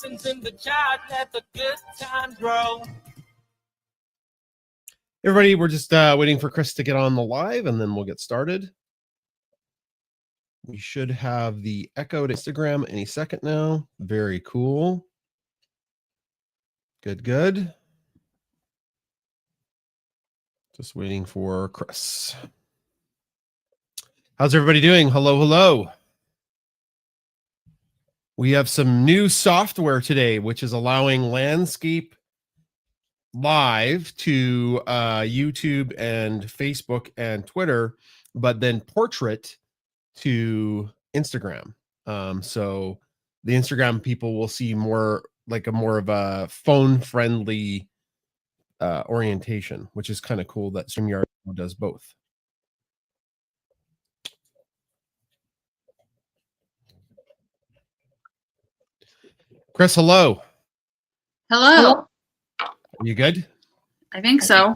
buttons in the chat. Let the good times roll. Everybody, we're just waiting for Chris to get on the live, and then we'll get started. We should have the echo to Instagram any second now. Very cool. Good, good. Just waiting for Chris. How's everybody doing? Hello, hello. We have some new software today, which is allowing Landscape Live to YouTube and Facebook and Twitter, but then Portrait to Instagram. So the Instagram people will see more like more of a phone-friendly orientation, which is kind of cool that StreamYard does both. Chris, hello. Hello. Are you good? I think so.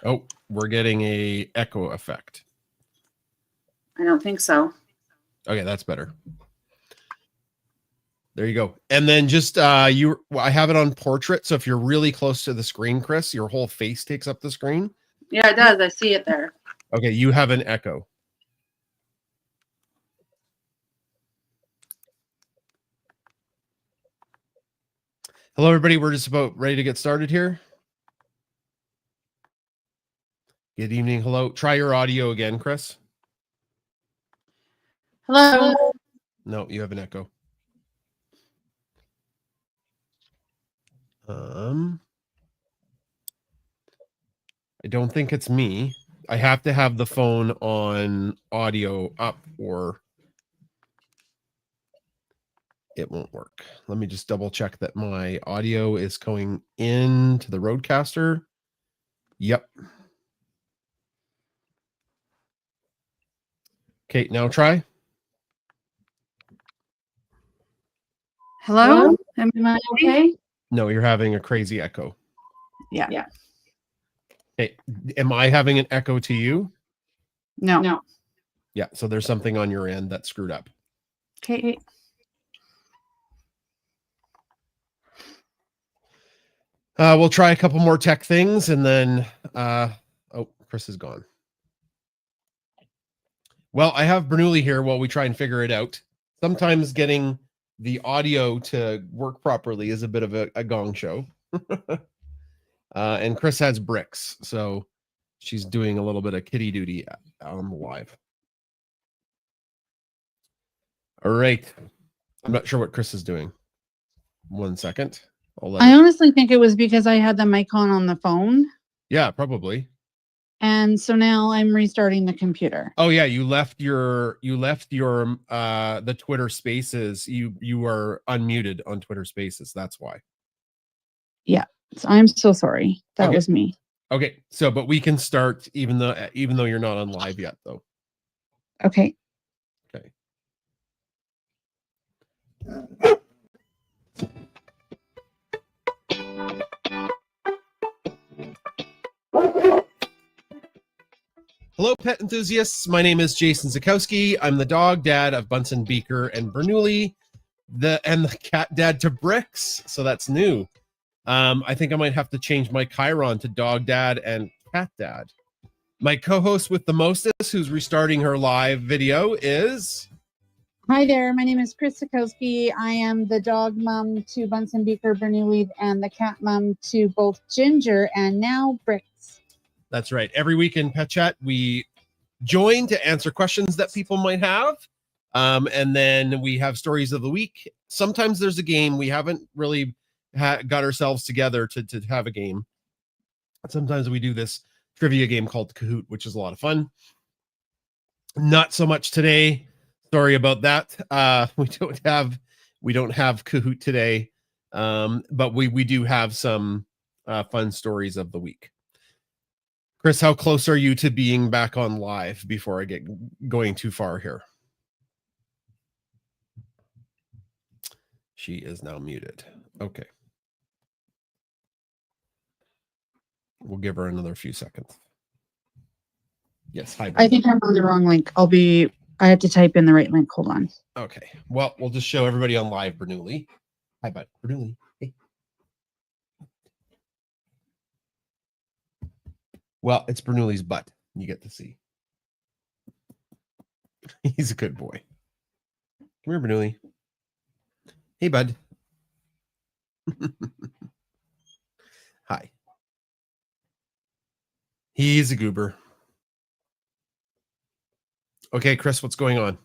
Oh, we're getting a echo effect. I don't think so. Okay, that's better. There you go. And then just I have it on portrait, so if you're really close to the screen, Chris, your whole face takes up the screen. Yeah, it does. I see it there. Okay, you have an echo. Hello, everybody. We're just about ready to get started here. Good evening. Hello. Try your audio again, Chris. Hello. No, you have an echo. I don't think it's me. I have to have the phone on audio up or it won't work. Let me just double check that my audio is going into the Rodecaster. Yep. Okay, now try. Hello? Am I okay? No, you're having a crazy echo. Yeah. Hey, am I having an echo to you? No. Yeah, so there's something on your end that's screwed up. Okay. We'll try a couple more tech things and then oh, Chris is gone. Well, I have Bernoulli here while we try and figure it out. Sometimes getting the audio to work properly is a bit of a gong show. And Chris has bricks, so she's doing a little bit of kitty duty on the live. All right. I'm not sure what Chris is doing. 1 second. I honestly think it was because I had the mic on the phone. Yeah, probably. And so now I'm restarting the computer. Oh yeah, you left your the Twitter Spaces. You are unmuted on Twitter Spaces. That's why. Yeah. So I'm so sorry. That was me. Okay. So but we can start even though you're not on live yet though. Okay. Okay. Hello, pet enthusiasts. My name is Jason Zakowski. I'm the dog dad of Bunsen Beaker and Bernoulli, and the cat dad to Bricks. So that's new. I think I might have to change my Chiron to dog dad and cat dad. My co-host with the mostest, who's restarting her live video, is... Hi there. My name is Chris Sikowski. I am the dog mom to Bunsen Beaker, Bernoulli, and the cat mom to both Ginger and now Bricks. That's right. Every week in Pet Chat, we join to answer questions that people might have. And then we have stories of the week. Sometimes there's a game. We haven't really got ourselves together to have a game. Sometimes we do this trivia game called Kahoot, which is a lot of fun. Not so much today. Sorry about that. We don't have Kahoot today. But we do have some fun stories of the week. Chris, how close are you to being back on live before I get going too far here? She is now muted. Okay. We'll give her another few seconds. Yes. Hi. I think I'm on the wrong link. I have to type in the right link. Hold on. Okay. Well, we'll just show everybody on live, Bernoulli. Hi, bud. Bernoulli. Hey. Well, it's Bernoulli's butt. You get to see. He's a good boy. Come here, Bernoulli. Hey, bud. Hi. He's a goober. Okay, Chris, what's going on?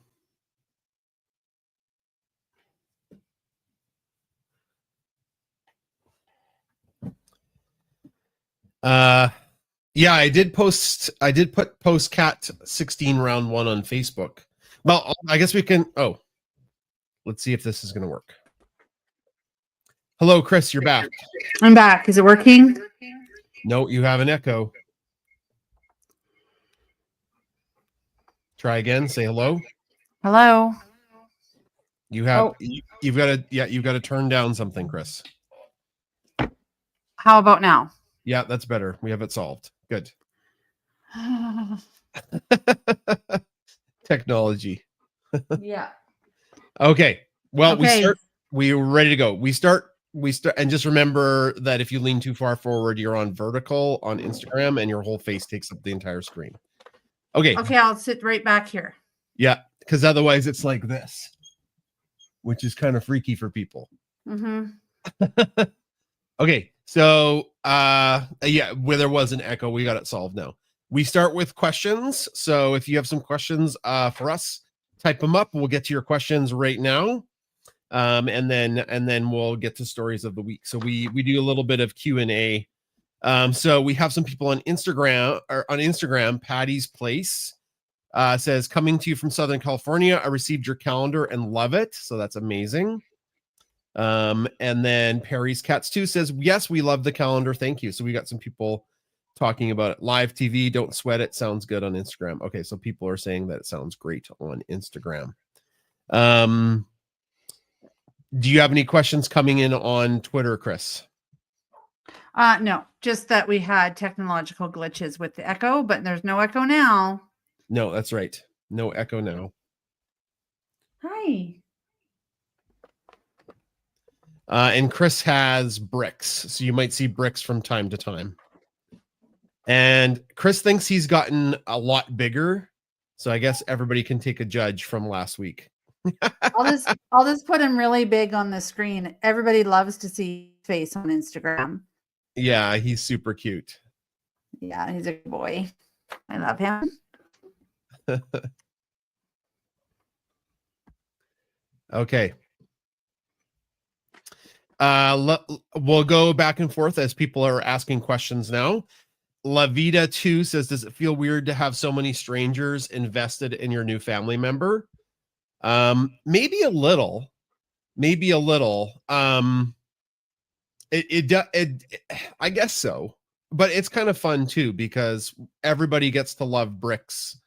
Yeah, I did put post cat 16 round 1 on Facebook. Well, I guess we can. Oh, let's see if this is going to work. Hello, Chris, you're back. I'm back. Is it working? No, you have an echo. Try again. Say hello. Hello. You have you've got to turn down something, Chris. How about now? Yeah, that's better. We have it solved. Good. Technology. Yeah. Okay. Well, Okay. we're ready to go. We start, and just remember that if you lean too far forward, you're on vertical on Instagram and your whole face takes up the entire screen. Okay. Okay, I'll sit right back here. Yeah, because otherwise it's like this, which is kind of freaky for people. Mm-hmm. Okay, so yeah, where there was an echo, we got it solved now. We start with questions. So if you have some questions for us, type them up. We'll get to your questions right now. And then we'll get to stories of the week. So we do a little bit of Q&A. So we have some people on Instagram. Patty's Place says, coming to you from Southern California. I received your calendar and love it. So that's amazing. And then Perry's Cats 2 says, yes, we love the calendar. Thank you. So we got some people talking about it. Live TV, don't sweat it. Sounds good on Instagram. Okay, so people are saying that it sounds great on Instagram. Do you have any questions coming in on Twitter, Chris? No, just that we had technological glitches with the echo, but there's no echo now. No, that's right. No echo now. Hi. And Chris has bricks, so you might see bricks from time to time. And Chris thinks he's gotten a lot bigger, so I guess everybody can take a judge from last week. I'll just put him really big on the screen. Everybody loves to see his face on Instagram. Yeah, he's super cute. Yeah, he's a good boy. I love him. Okay. We'll go back and forth as people are asking questions now. La Vida 2 says, does it feel weird to have so many strangers invested in your new family member? Maybe a little. I guess so, but it's kind of fun too because everybody gets to love bricks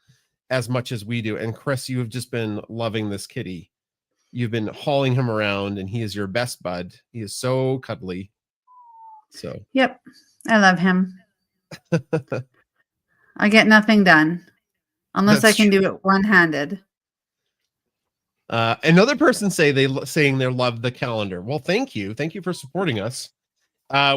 as much as we do. And Chris, you have just been loving this kitty. You've been hauling him around, and he is your best bud. He is so cuddly. So yep, I love him. I get nothing done unless I can do it one-handed. Another person saying they love the calendar. Well, thank you for supporting us.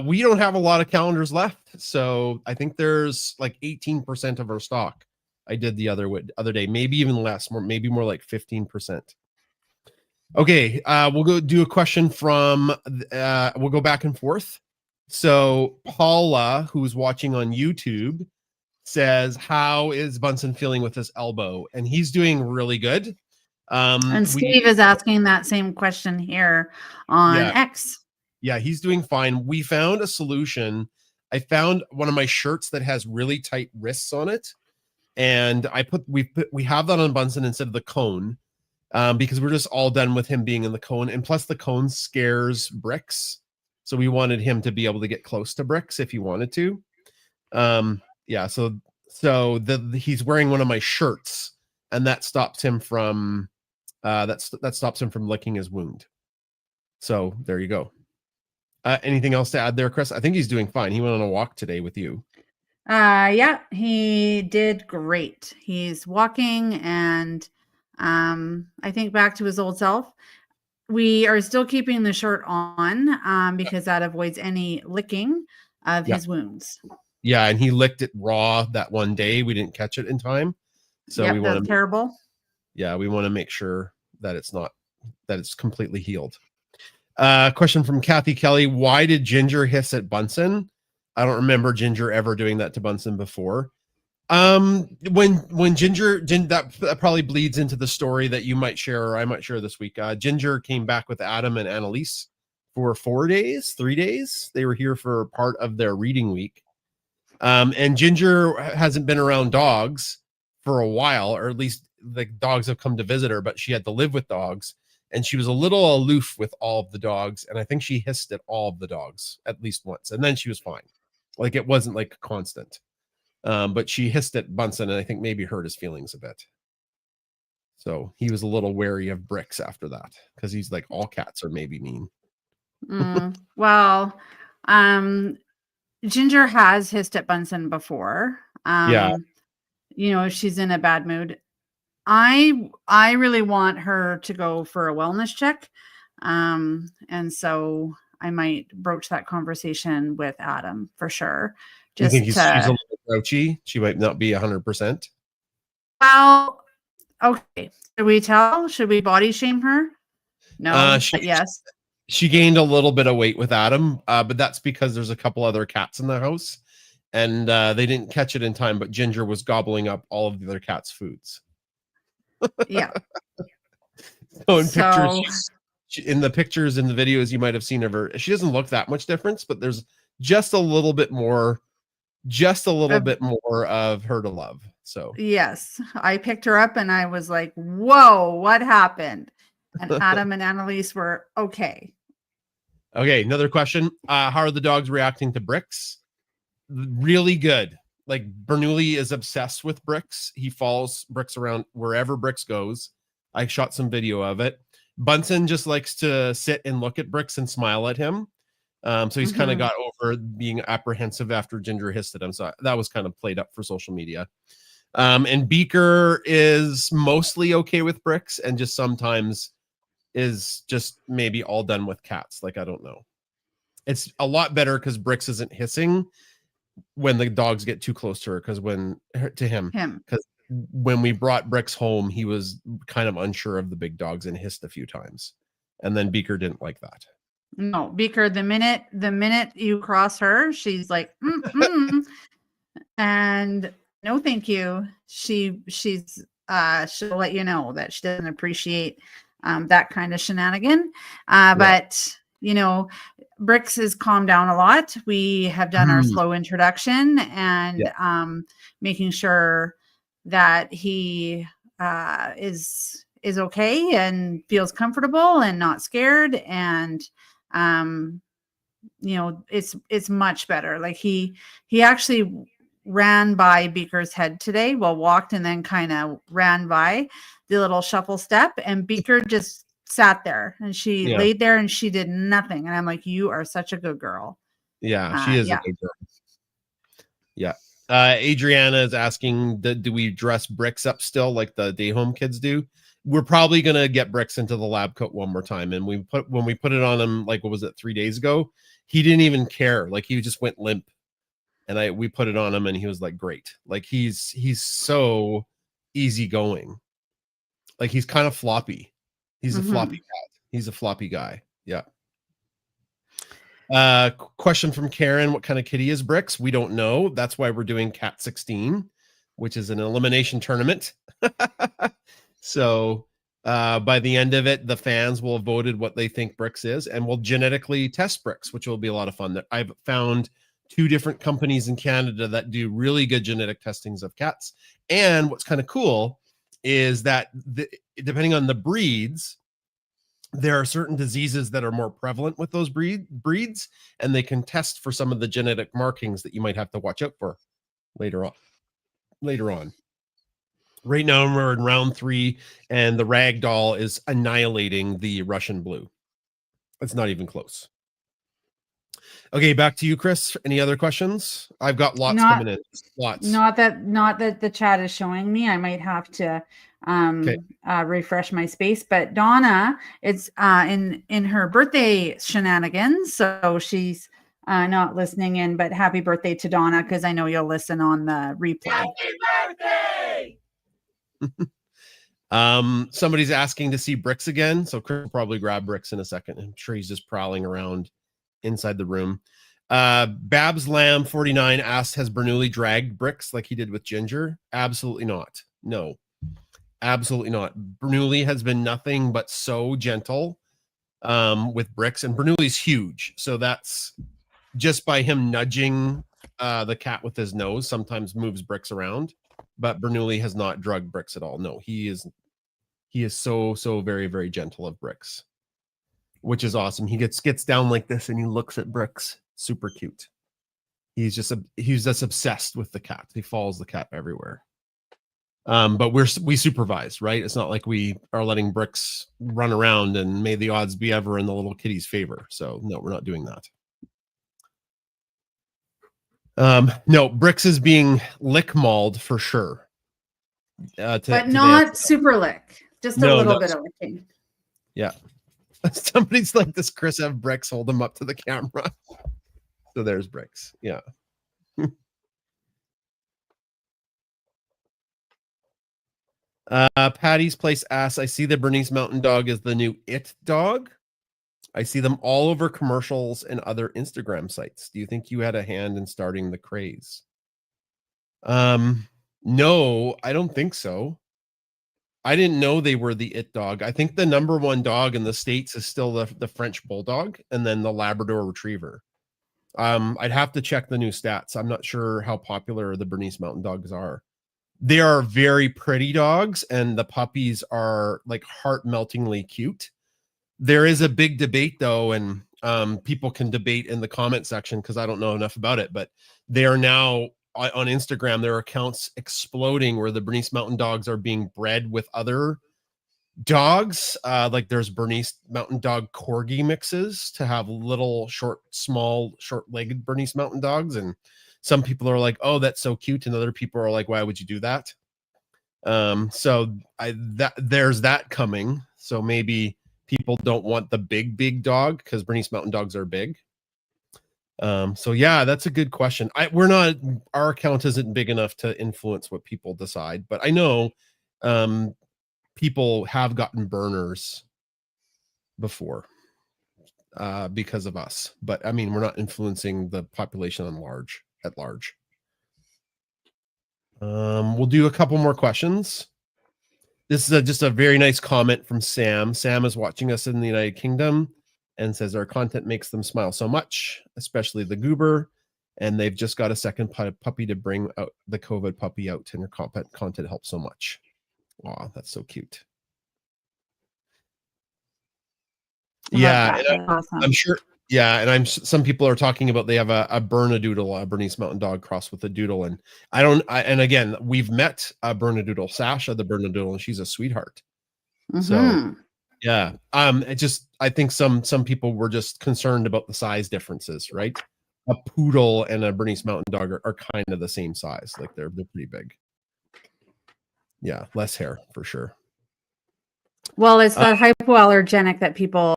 We don't have a lot of calendars left, so I think there's like 18% of our stock. I did the other day, maybe even less, maybe more like 15%. Okay, we'll go do a question from. We'll go back and forth. So Paula, who's watching on YouTube, says, "How is Bunsen feeling with his elbow?" And he's doing really good. And Steve is asking that same question here on X. Yeah, he's doing fine. We found a solution. I found one of my shirts that has really tight wrists on it, and we have that on Bunsen instead of the cone, because we're just all done with him being in the cone, and plus the cone scares bricks, so we wanted him to be able to get close to bricks if he wanted to. Yeah, so he's wearing one of my shirts, and that stops him from that stops him from licking his wound. So there you go. Anything else to add there, Chris? I think he's doing fine. He went on a walk today with you. Yeah, he did great. He's walking, and I think back to his old self. we are still keeping the shirt on because that avoids any licking of his wounds. Yeah, and he licked it raw that one day. We didn't catch it in time. So we want that's to terrible. Yeah, we want to make sure that it's completely healed. Question from Kathy Kelly. Why did Ginger hiss at Bunsen? I don't remember Ginger ever doing that to Bunsen before. When Ginger that probably bleeds into the story that you might share or I might share this week. Ginger came back with Adam and Annalise for 3 days. They were here for part of their reading week. And Ginger hasn't been around dogs for a while, or at least the dogs have come to visit her, but she had to live with dogs. And she was a little aloof with all of the dogs. And I think she hissed at all of the dogs at least once. And then she was fine. Like it wasn't like constant. But she hissed at Bunsen and I think maybe hurt his feelings a bit. So he was a little wary of Bricks after that because he's like, all cats are maybe mean. Well, Ginger has hissed at Bunsen before. Yeah. You know, if she's in a bad mood. I really want her to go for a wellness check. And so I might broach that conversation with Adam for sure. Do you think she's a little grouchy? She might not be 100%. Well, okay. Should we body shame her? No, yes. She gained a little bit of weight with Adam, but that's because there's a couple other cats in the house and they didn't catch it in time, but Ginger was gobbling up all of the other cats' foods. Yeah. Pictures, in the pictures in the videos you might have seen of her, she doesn't look that much difference, but there's just a little bit more of her to love. So yes, I picked her up and I was like, whoa, what happened? And Adam and Annalise were okay. Okay, another question. How are the dogs reacting to Bricks? Really good. Like Bernoulli is obsessed with Bricks. He follows Bricks around wherever Bricks goes. I shot some video of it. Bunsen just likes to sit and look at Bricks and smile at him. So he's kind of got over being apprehensive after Ginger hissed at him. So that was kind of played up for social media. And Beaker is mostly okay with Bricks and just sometimes is just maybe all done with cats. Like, I don't know. It's a lot better because Bricks isn't hissing when the dogs get too close to her, because when we brought Bricks home, he was kind of unsure of the big dogs and hissed a few times, and then Beaker didn't like that. No, Beaker, the minute you cross her, she's like and no thank you. She'll let you know that she doesn't appreciate that kind of shenanigan. But you know, Bricks has calmed down a lot. We have done our slow introduction and making sure that he is okay and feels comfortable and not scared. And you know, it's much better. Like he actually ran by Beaker's head today, walked and then kind of ran by the little shuffle step, and Beaker just sat there and she laid there and she did nothing. And I'm like, you are such a good girl. Yeah, she is a good girl. Yeah. Adriana is asking, do we dress Bricks up still like the day home kids do? We're probably going to get Bricks into the lab coat one more time. And when we put it on him, like, what was it, 3 days ago? He didn't even care. Like, he just went limp. And we put it on him and he was like, great. Like, he's so easygoing. Like, he's kind of floppy. He's a floppy cat. He's a floppy guy. Yeah. Question from Karen. What kind of kitty is Bricks? We don't know. That's why we're doing Cat 16, which is an elimination tournament. So by the end of it, the fans will have voted what they think Bricks is, and we'll genetically test Bricks, which will be a lot of fun. I've found 2 different companies in Canada that do really good genetic testings of cats. And what's kind of cool is that depending on the breeds, there are certain diseases that are more prevalent with those breeds, and they can test for some of the genetic markings that you might have to watch out for later on. Right now, we're in round 3, and the Ragdoll is annihilating the Russian Blue. It's not even close. Okay, back to you, Chris. Any other questions? I've got lots coming in. Lots. Not that the chat is showing me. I might have to Okay. refresh my space. But Donna, it's in her birthday shenanigans, so she's not listening in. But happy birthday to Donna, because I know you'll listen on the replay. Happy birthday! Somebody's asking to see Bricks again, so Chris will probably grab Bricks in a second. I'm sure he's just prowling around inside the room. Babs Lamb 49 asked, has Bernoulli dragged Bricks like he did with Ginger? Absolutely not. No, absolutely not. Bernoulli has been nothing but so gentle with Bricks, and Bernoulli's huge, so that's just by him nudging the cat with his nose sometimes moves Bricks around. But Bernoulli has not drugged Bricks at all. No, he is so very, very gentle of Bricks, which is awesome. He gets down like this and he looks at Bricks. Super cute. He's just obsessed with the cat. He follows the cat everywhere. But we supervise, right? It's not like we are letting Bricks run around and may the odds be ever in the little kitty's favor. So no, we're not doing that. No, Bricks is being lick mauled for sure. But not super lick, just a little bit of licking. Yeah. Somebody's like, does Chris have Bricks? Hold him up to the camera. So there's Bricks. Yeah. Patty's Place asks, I see the Bernese Mountain Dog is the new It dog. I see them all over commercials and other Instagram sites. Do you think you had a hand in starting the craze? No, I don't think so. I didn't know they were the It dog. I think the number one dog in the States is still the French Bulldog and then the Labrador Retriever. I'd have to check the new stats. I'm not sure how popular the Bernese Mountain Dogs are. They are very pretty dogs, and the puppies are like heart-meltingly cute. There is a big debate, though, and people can debate in the comment section because I don't know enough about it, but they are now on Instagram, there are accounts exploding where the Bernese Mountain Dogs are being bred with other dogs. Like there's Bernese Mountain Dog Corgi mixes to have little small short-legged Bernese Mountain Dogs, and some people are like, oh, that's so cute, and other people are like, why would you do that? So there's that coming. So maybe people don't want the big dog because Bernese Mountain Dogs are big. So yeah, that's a good question. Our account isn't big enough to influence what people decide, but I know people have gotten burners before because of us, but I mean, we're not influencing the population at large. We'll do a couple more questions. This is just a very nice comment from Sam. Sam is watching us in the United Kingdom and says our content makes them smile so much, especially the goober. And they've just got a second puppy to bring out the COVID puppy out, and her content helps so much. Wow, that's so cute. Yeah, Awesome. I'm sure. Yeah, and some people are talking about they have a Bernedoodle, a Bernese Mountain Dog crossed with a doodle, and and again, we've met a Bernedoodle, Sasha the Bernedoodle, and she's a sweetheart. So yeah, I think some people were just concerned about the size differences, right? A poodle and a Bernese Mountain Dog are kind of the same size, like they're pretty big. Yeah, less hair for sure. Well, it's the hypoallergenic that people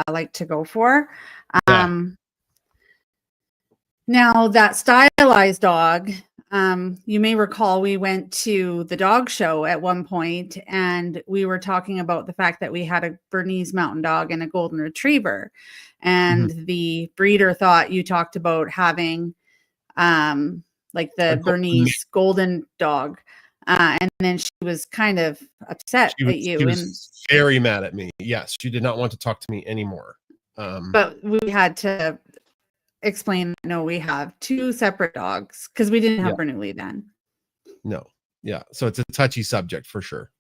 like to go for. Now that stylized dog, you may recall we went to the dog show at one point and we were talking about the fact that we had a Bernese Mountain Dog and a Golden Retriever, and the breeder thought you talked about having like the Bernese Golden Dog. And then she was kind of upset at you. She was very mad at me. Yes, she did not want to talk to me anymore. But we had to explain, no, we have two separate dogs because we didn't have Bernoulli then. No. Yeah. So it's a touchy subject for sure.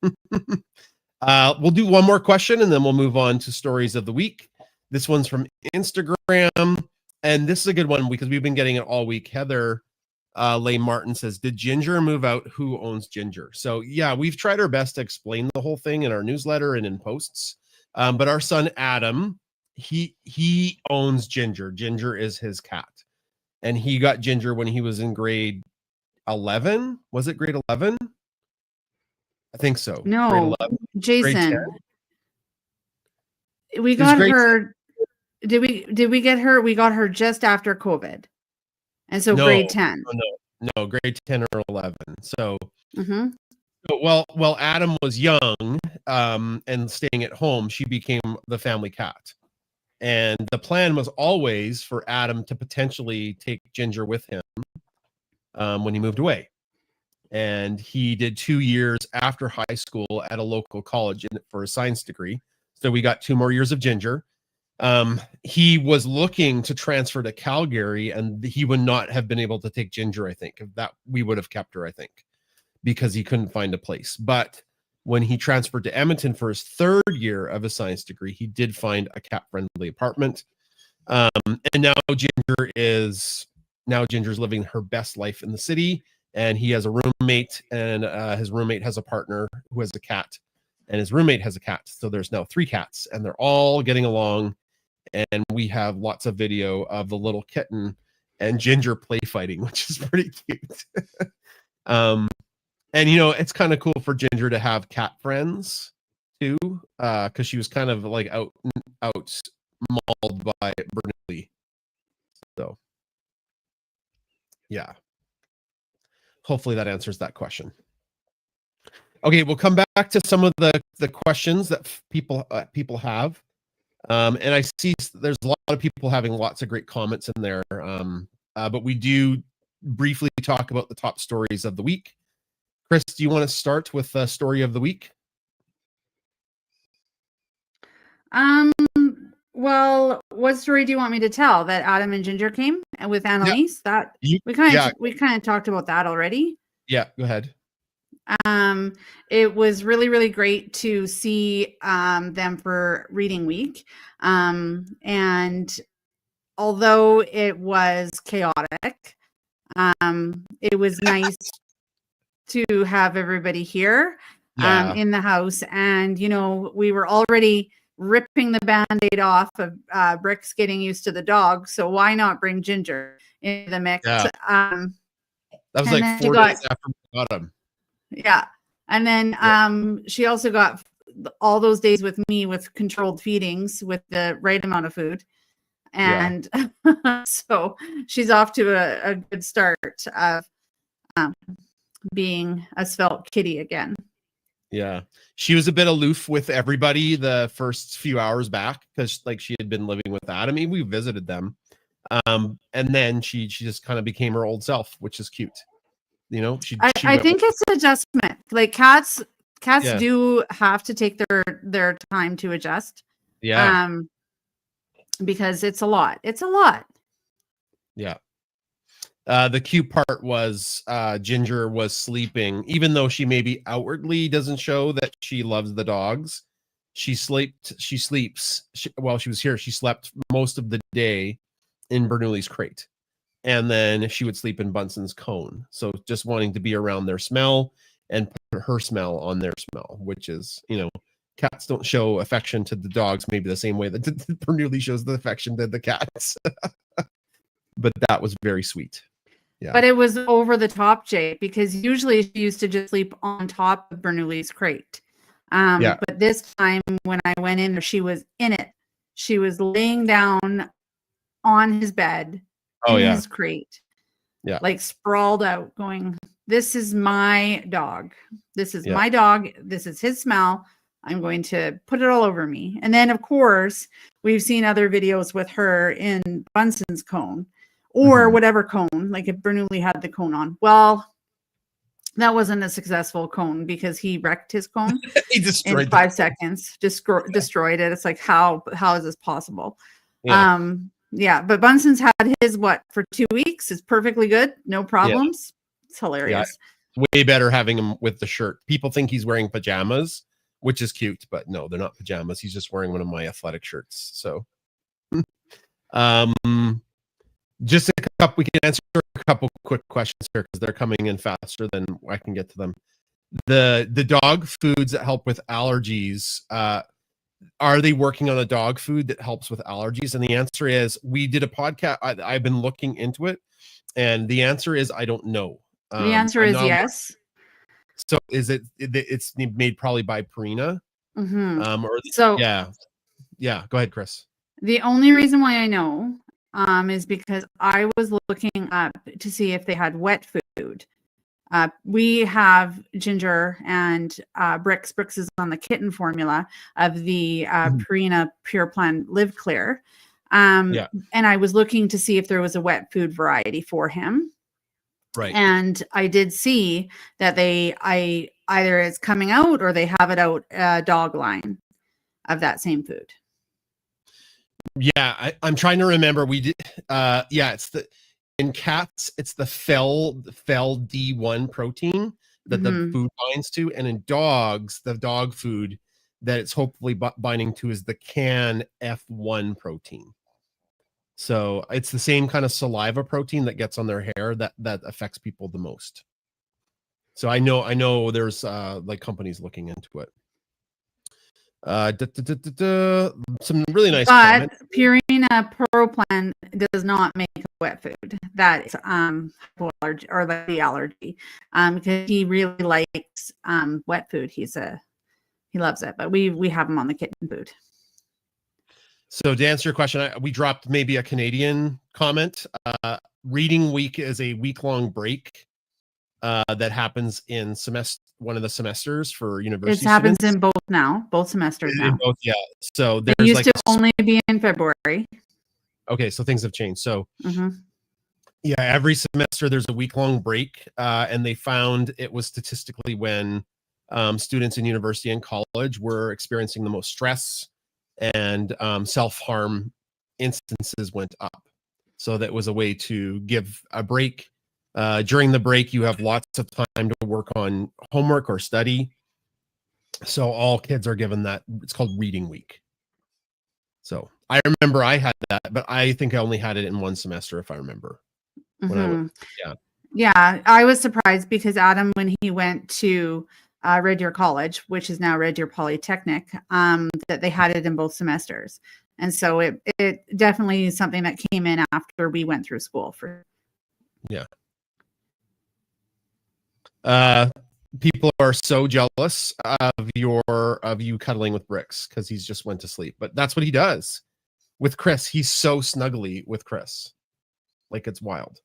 We'll do one more question and then we'll move on to stories of the week. This one's from Instagram. And this is a good one because we've been getting it all week. Heather Lay Martin says, did Ginger move out? Who owns Ginger? So yeah, we've tried our best to explain the whole thing in our newsletter and in posts. But our son Adam, he owns Ginger. Ginger is his cat, and he got Ginger when he was in grade 11. Was it grade 11? I think so. Grade No, 11. Jason. We was got grade her. Did we get her? We got her just after COVID. And so grade 10. No, grade 10 or 11. So, Mm-hmm. well, Adam was young and staying at home. She became the family cat. And the plan was always for Adam to potentially take Ginger with him when he moved away. And he did 2 years after high school at a local college for a science degree. So we got 2 more years of Ginger. He was looking to transfer to Calgary, and he would not have been able to take Ginger, I think. That we would have kept her, I think, because he couldn't find a place. But when he transferred to Edmonton for his 3rd year of a science degree, he did find a cat-friendly apartment. And now Ginger's living her best life in the city, and he has a roommate, and his roommate has a partner who has a cat, and his roommate has a cat. So there's now 3 cats, and they're all getting along. And we have lots of video of the little kitten and Ginger play fighting, which is pretty cute. And it's kind of cool for Ginger to have cat friends too, because she was kind of like out mauled by Bernoulli. So yeah, hopefully that answers that question. Okay, we'll come back to some of the questions that people have. And I see there's a lot of people having lots of great comments in there. But we do briefly talk about the top stories of the week. Chris, do you want to start with the story of the week? Well, what story do you want me to tell? That Adam and Ginger came and with Annalise? That we kind of talked about that already. Yeah, go ahead. It was really, really great to see them for reading week. And although it was chaotic, it was nice to have everybody here in the house. And, we were already ripping the Band-Aid off of Bricks getting used to the dog. So why not bring Ginger into the mix? Yeah. That was like 4 days after we got him. Yeah. And then she also got all those days with me with controlled feedings with the right amount of food. And so she's off to a good start of being a svelte kitty again. Yeah. She was a bit aloof with everybody the first few hours back because she had been living with Adam. I mean, we visited them. And then she just kind of became her old self, which is cute. I think it's adjustment. Like cats do have to take their time to adjust. Yeah. Because it's a lot. Yeah. The cute part was Ginger was sleeping, even though she maybe outwardly doesn't show that she loves the dogs. While she was here, she slept most of the day in Bernoulli's crate. And then she would sleep in Bunsen's cone. So just wanting to be around their smell and put her smell on their smell, which is, cats don't show affection to the dogs maybe the same way that Bernoulli shows the affection to the cats. But that was very sweet. Yeah. But it was over the top, Jay, because usually she used to just sleep on top of Bernoulli's crate. But this time when I went in, she was in it. She was laying down on his bed. His crate, like sprawled out, going, "This is my dog. This is my dog. This is his smell. I'm going to put it all over me." And then, of course, we've seen other videos with her in Bunsen's cone or whatever cone, like if Bernoulli had the cone on. Well, that wasn't a successful cone because he wrecked his cone. He destroyed in 5 seconds. Destroyed it. It's like how is this possible? Yeah. But Bunsen's had his for 2 weeks. It's perfectly good. No problems. Yeah. It's hilarious. Yeah. Way better having him with the shirt. People think he's wearing pajamas, which is cute, but no, they're not pajamas. He's just wearing one of my athletic shirts. So just we can answer a couple quick questions here because they're coming in faster than I can get to them. The dog foods that help with allergies, are they working on a dog food that helps with allergies? And the answer is we did a podcast. I've been looking into it, and the answer is I don't know. The answer is yes. So is it's made probably by Purina? Or So yeah. Go ahead, Chris. the only reason why I know is because I was looking up to see if they had wet food. We have Ginger and Brix. Brix is on the kitten formula of the Purina Pure Plan Live Clear. And I was looking to see if there was a wet food variety for him. Right. And I did see that either it's coming out or they have it out dog line of that same food. Yeah, I'm trying to remember. We did. It's in cats. It's the Fel D1 protein that the food binds to, and in dogs, the dog food that it's hopefully binding to is the Can F1 protein. So it's the same kind of saliva protein that gets on their hair that affects people the most. So I know there's like companies looking into it. Some really nice comments. Purina Pro Plan does not make wet food. That is hypoallergy or like the allergy. Because he really likes wet food. He loves it. But we have him on the kitten food. So to answer your question, we dropped maybe a Canadian comment. Reading week is a week-long break that happens in one of the semesters for university. It happens students. in both semesters now. In both, yeah. So there's it used to only be in February. Okay, so things have changed. So yeah, every semester there's a week-long break, and they found it was statistically when students in university and college were experiencing the most stress, and self-harm instances went up. So that was a way to give a break. During the break, you have lots of time to work on homework or study. So all kids are given that. It's called reading week. So I remember I had that, but I think I only had it in one semester, if I remember. When I went, yeah, I was surprised because Adam, when he went to Red Deer College, which is now Red Deer Polytechnic, that they had it in both semesters. And so it definitely is something that came in after we went through school. People are so jealous of you cuddling with Brix because he's just went to sleep. But that's what he does with Chris. He's so snuggly with Chris. Like, it's wild.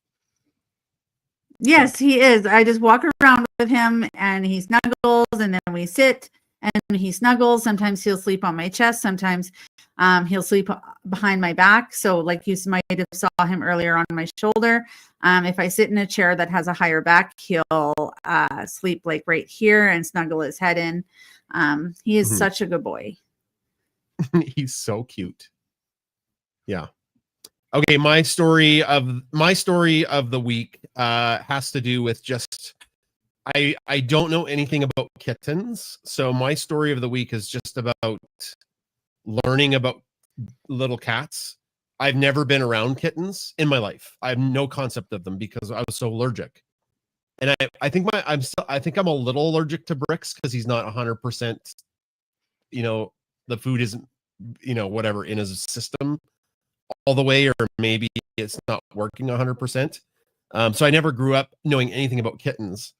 Yes, he is. I just walk around with him and he snuggles, and then we sit and he snuggles. Sometimes he'll sleep on my chest. Sometimes he'll sleep behind my back. So like you might have saw him earlier on my shoulder. If I sit in a chair that has a higher back, he'll sleep like right here and snuggle his head in. He is such a good boy. He's so cute. Yeah. Okay, my story of the week has to do with just I don't know anything about kittens, so my story of the week is just about learning about little cats. I've never been around kittens in my life. I have no concept of them because I was so allergic. And I think I'm a little allergic to Brix because he's not 100%, the food isn't, whatever in his system all the way, or maybe it's not working 100%. So I never grew up knowing anything about kittens.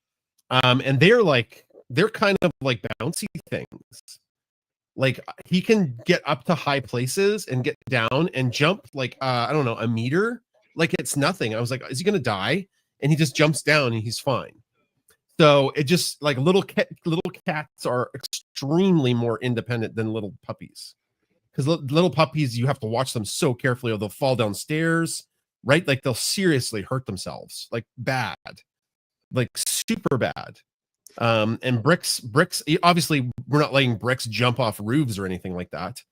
And they're kind of like bouncy things. Like he can get up to high places and get down and jump like I don't know, a meter. Like it's nothing. I was like, is he gonna die? And he just jumps down and he's fine. So it just like little cats are extremely more independent than little puppies. Because little puppies, you have to watch them so carefully or they'll fall downstairs, right? Like they'll seriously hurt themselves, like bad, like super bad. And Brix, obviously we're not letting Brix jump off roofs or anything like that.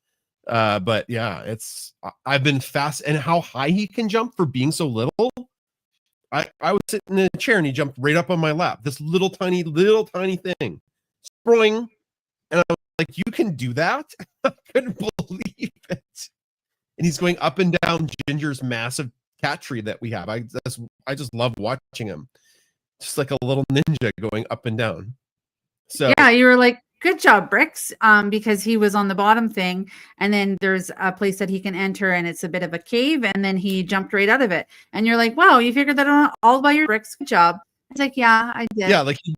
But yeah, I've been fast, and how high he can jump for being so little. I was sitting in a chair and he jumped right up on my lap. This little tiny thing. Spring. And I was like, you can do that? I couldn't believe it. And he's going up and down Ginger's massive cat tree that we have. I just love watching him. Just like a little ninja going up and down. So yeah, you were like, good job, Brix, because he was on the bottom thing, and then there's a place that he can enter, and it's a bit of a cave, and then he jumped right out of it. And you're like, wow, you figured that out all by your Brix. Good job. It's like, yeah, I did. Yeah, like he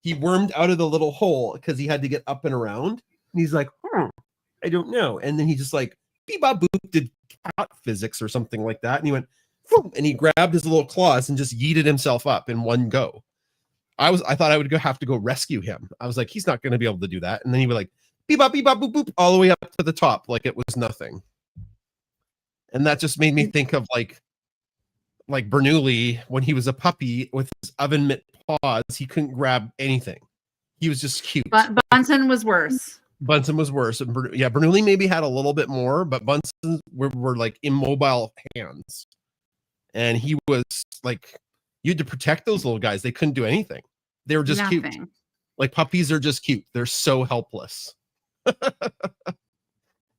he wormed out of the little hole because he had to get up and around. And he's like, I don't know. And then he just like, beep-bop boop, did cat physics or something like that. And he went, Phoom, and he grabbed his little claws and just yeeted himself up in one go. I thought I would have to go rescue him. I was like, he's not going to be able to do that. And then he would like, beep-bop, boop, boop, all the way up to the top like it was nothing. And that just made me think of like Bernoulli when he was a puppy with his oven mitt paws. He couldn't grab anything. He was just cute. But Bunsen was worse. Bunsen was worse. And Bernoulli maybe had a little bit more, but Bunsen were like immobile hands. And he was like, you had to protect those little guys. They couldn't do anything. They were just cute. Like puppies are just cute. They're so helpless.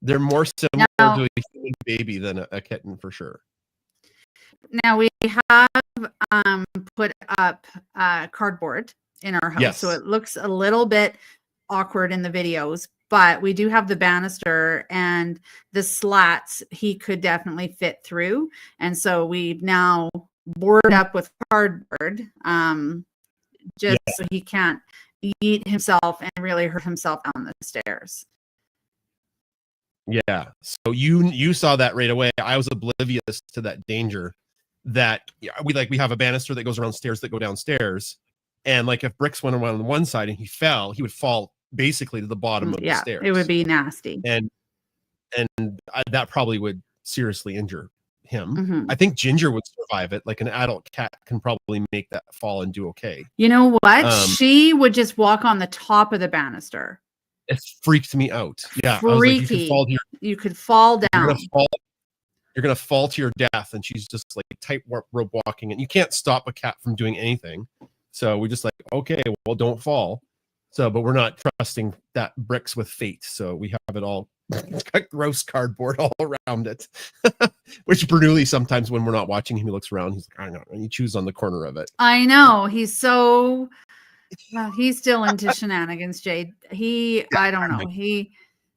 They're more similar to a human baby than a kitten for sure. Now we have put up cardboard in our house. Yes. So it looks a little bit awkward in the videos, but we do have the banister and the slats he could definitely fit through. And so we've now boarded up with cardboard so he can't eat himself and really hurt himself down the stairs. Yeah. So you saw that right away. I was oblivious to that danger that we have a banister that goes around stairs that go downstairs. And like if Bricks went around on one side and he fell, he would fall basically to the bottom of the stairs. It would be nasty. And that probably would seriously injure him. Mm-hmm. I think Ginger would survive it. Like an adult cat can probably make that fall and do okay. You know what? She would just walk on the top of the banister. It freaked me out. Yeah. Freaky. I was like, you could fall down. You're gonna fall to your death. And she's just like tight rope walking, and you can't stop a cat from doing anything. So we're just like, okay, well, don't fall. So, but we're not trusting that Bricks with fate. So we have it all got gross cardboard all around it. Which Bernoulli sometimes when we're not watching him, he looks around, he's like, I don't know, and he chews on the corner of it. I know. He's so he's still into shenanigans, Jade. I don't know.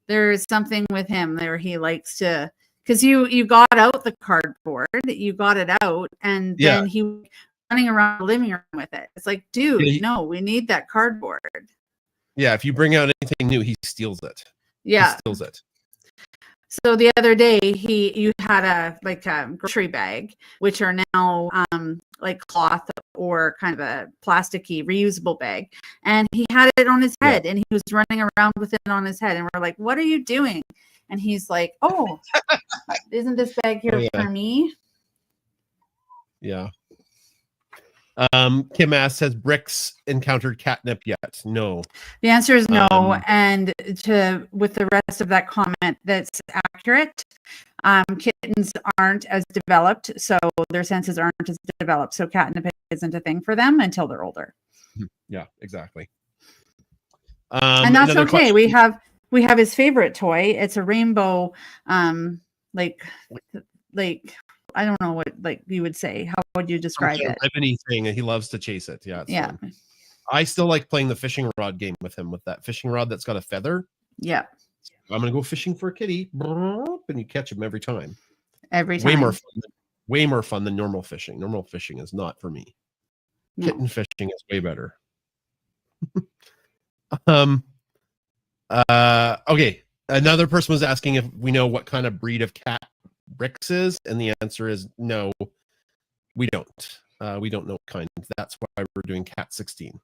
There's something with him there. He likes to, because you got out the cardboard, you got it out, and then he running around the living room with it. It's like, dude, no, we need that cardboard. Yeah, if you bring out anything new, he steals it. Yeah, he steals it. So the other day, you had a grocery bag, which are now like cloth or kind of a plasticky reusable bag, and he had it on his head, and he was running around with it on his head, and we're like, "What are you doing?" And he's like, "Oh, isn't this bag here for me?" Yeah. Kim asks, has Bricks encountered catnip yet? No. The answer is no. And with the rest of that comment, that's accurate. Kittens aren't as developed, so their senses aren't as developed. So catnip isn't a thing for them until they're older. Yeah, exactly. And that's okay. Question. We have his favorite toy. It's a rainbow, like I don't know what you would say. How would you describe it? Ribbony thing, and he loves to chase it. Yeah. Yeah. Fun. I still like playing the fishing rod game with him with that fishing rod that's got a feather. Yeah. I'm gonna go fishing for a kitty, and you catch him every time. Every time. Way more fun than normal fishing. Normal fishing is not for me. No. Kitten fishing is way better. Okay. Another person was asking if we know what kind of breed of cat Bricks is, and the answer is no, we don't. We don't know what kind. That's why we're doing Cat 16.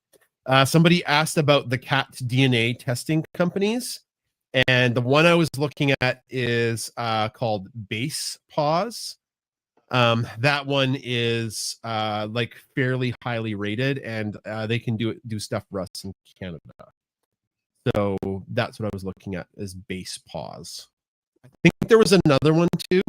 Somebody asked about the cat DNA testing companies, and the one I was looking at is called Base Paws. That one is like fairly highly rated, and they can do stuff for us in Canada. So that's what I was looking at, is Base Paws. I think there was another one too,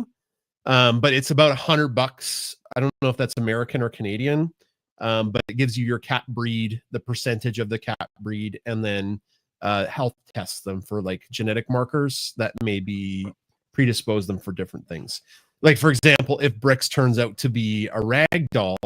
but it's about $100. I don't know if that's American or Canadian, but it gives you your cat breed, the percentage of the cat breed, and then health tests them for like genetic markers that maybe predispose them for different things. Like, for example, if Bricks turns out to be a rag doll,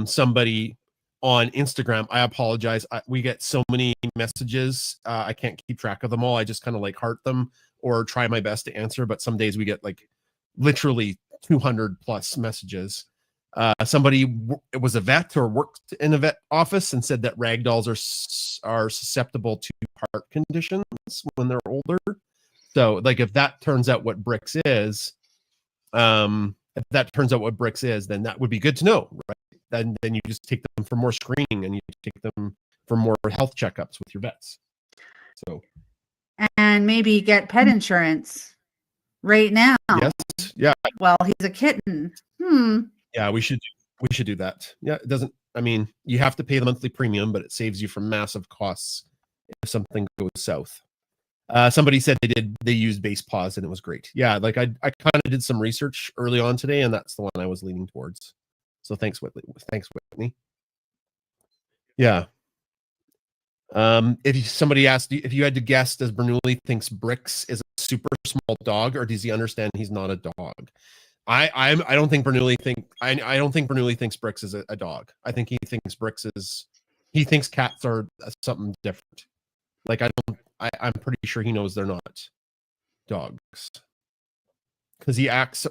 somebody on Instagram, I apologize, we get so many messages, I can't keep track of them all. I just kind of like heart them or try my best to answer, but some days we get like literally 200 plus messages. It was a vet or worked in a vet office and said that ragdolls are susceptible to heart conditions when they're older. So like if that turns out what Brix is, then that would be good to know, right? Then you just take them for more screening and you take them for more health checkups with your vets. So And maybe get pet insurance right now. yes, yeah, Well, he's a kitten. yeah, we should do that. Yeah, it doesn't. I mean, you have to pay the monthly premium, but it saves you from massive costs if something goes south. Somebody said they used base paws and it was great. Yeah, like I kind of did some research early on today, and that's the one I was leaning towards. So thanks, Whitney. Yeah. Somebody asked if you had to guess, does Bernoulli thinks Brix is a super small dog, or does he understand he's not a dog? I don't think Bernoulli thinks Brix is a dog. I think he thinks cats are something different. Like I'm pretty sure he knows they're not dogs, because he acts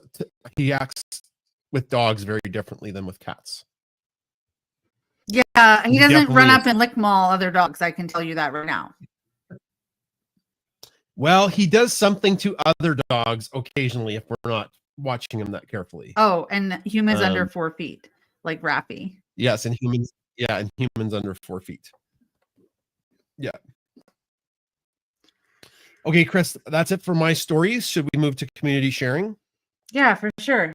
with dogs very differently than with cats. Yeah, he doesn't run definitely up and lick maul other dogs. I can tell you that right now. Well, he does something to other dogs occasionally if we're not watching him that carefully. Oh, and humans under 4 feet, like Rappy. Yes, and humans. Yeah, and humans under 4 feet. Yeah. Okay, Chris, that's it for my stories. Should we move to community sharing? Yeah, for sure.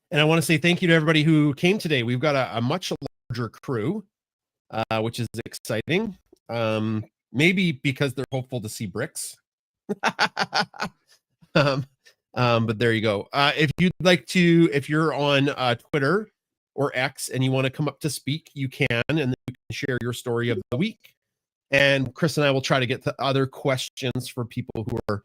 And I want to say thank you to everybody who came today. We've got a much larger crew, which is exciting. Maybe because they're hopeful to see Brix. But there you go. If you're on Twitter or X and you want to come up to speak, you can, and then you can share your story of the week. And Chris and I will try to get to other questions for people who are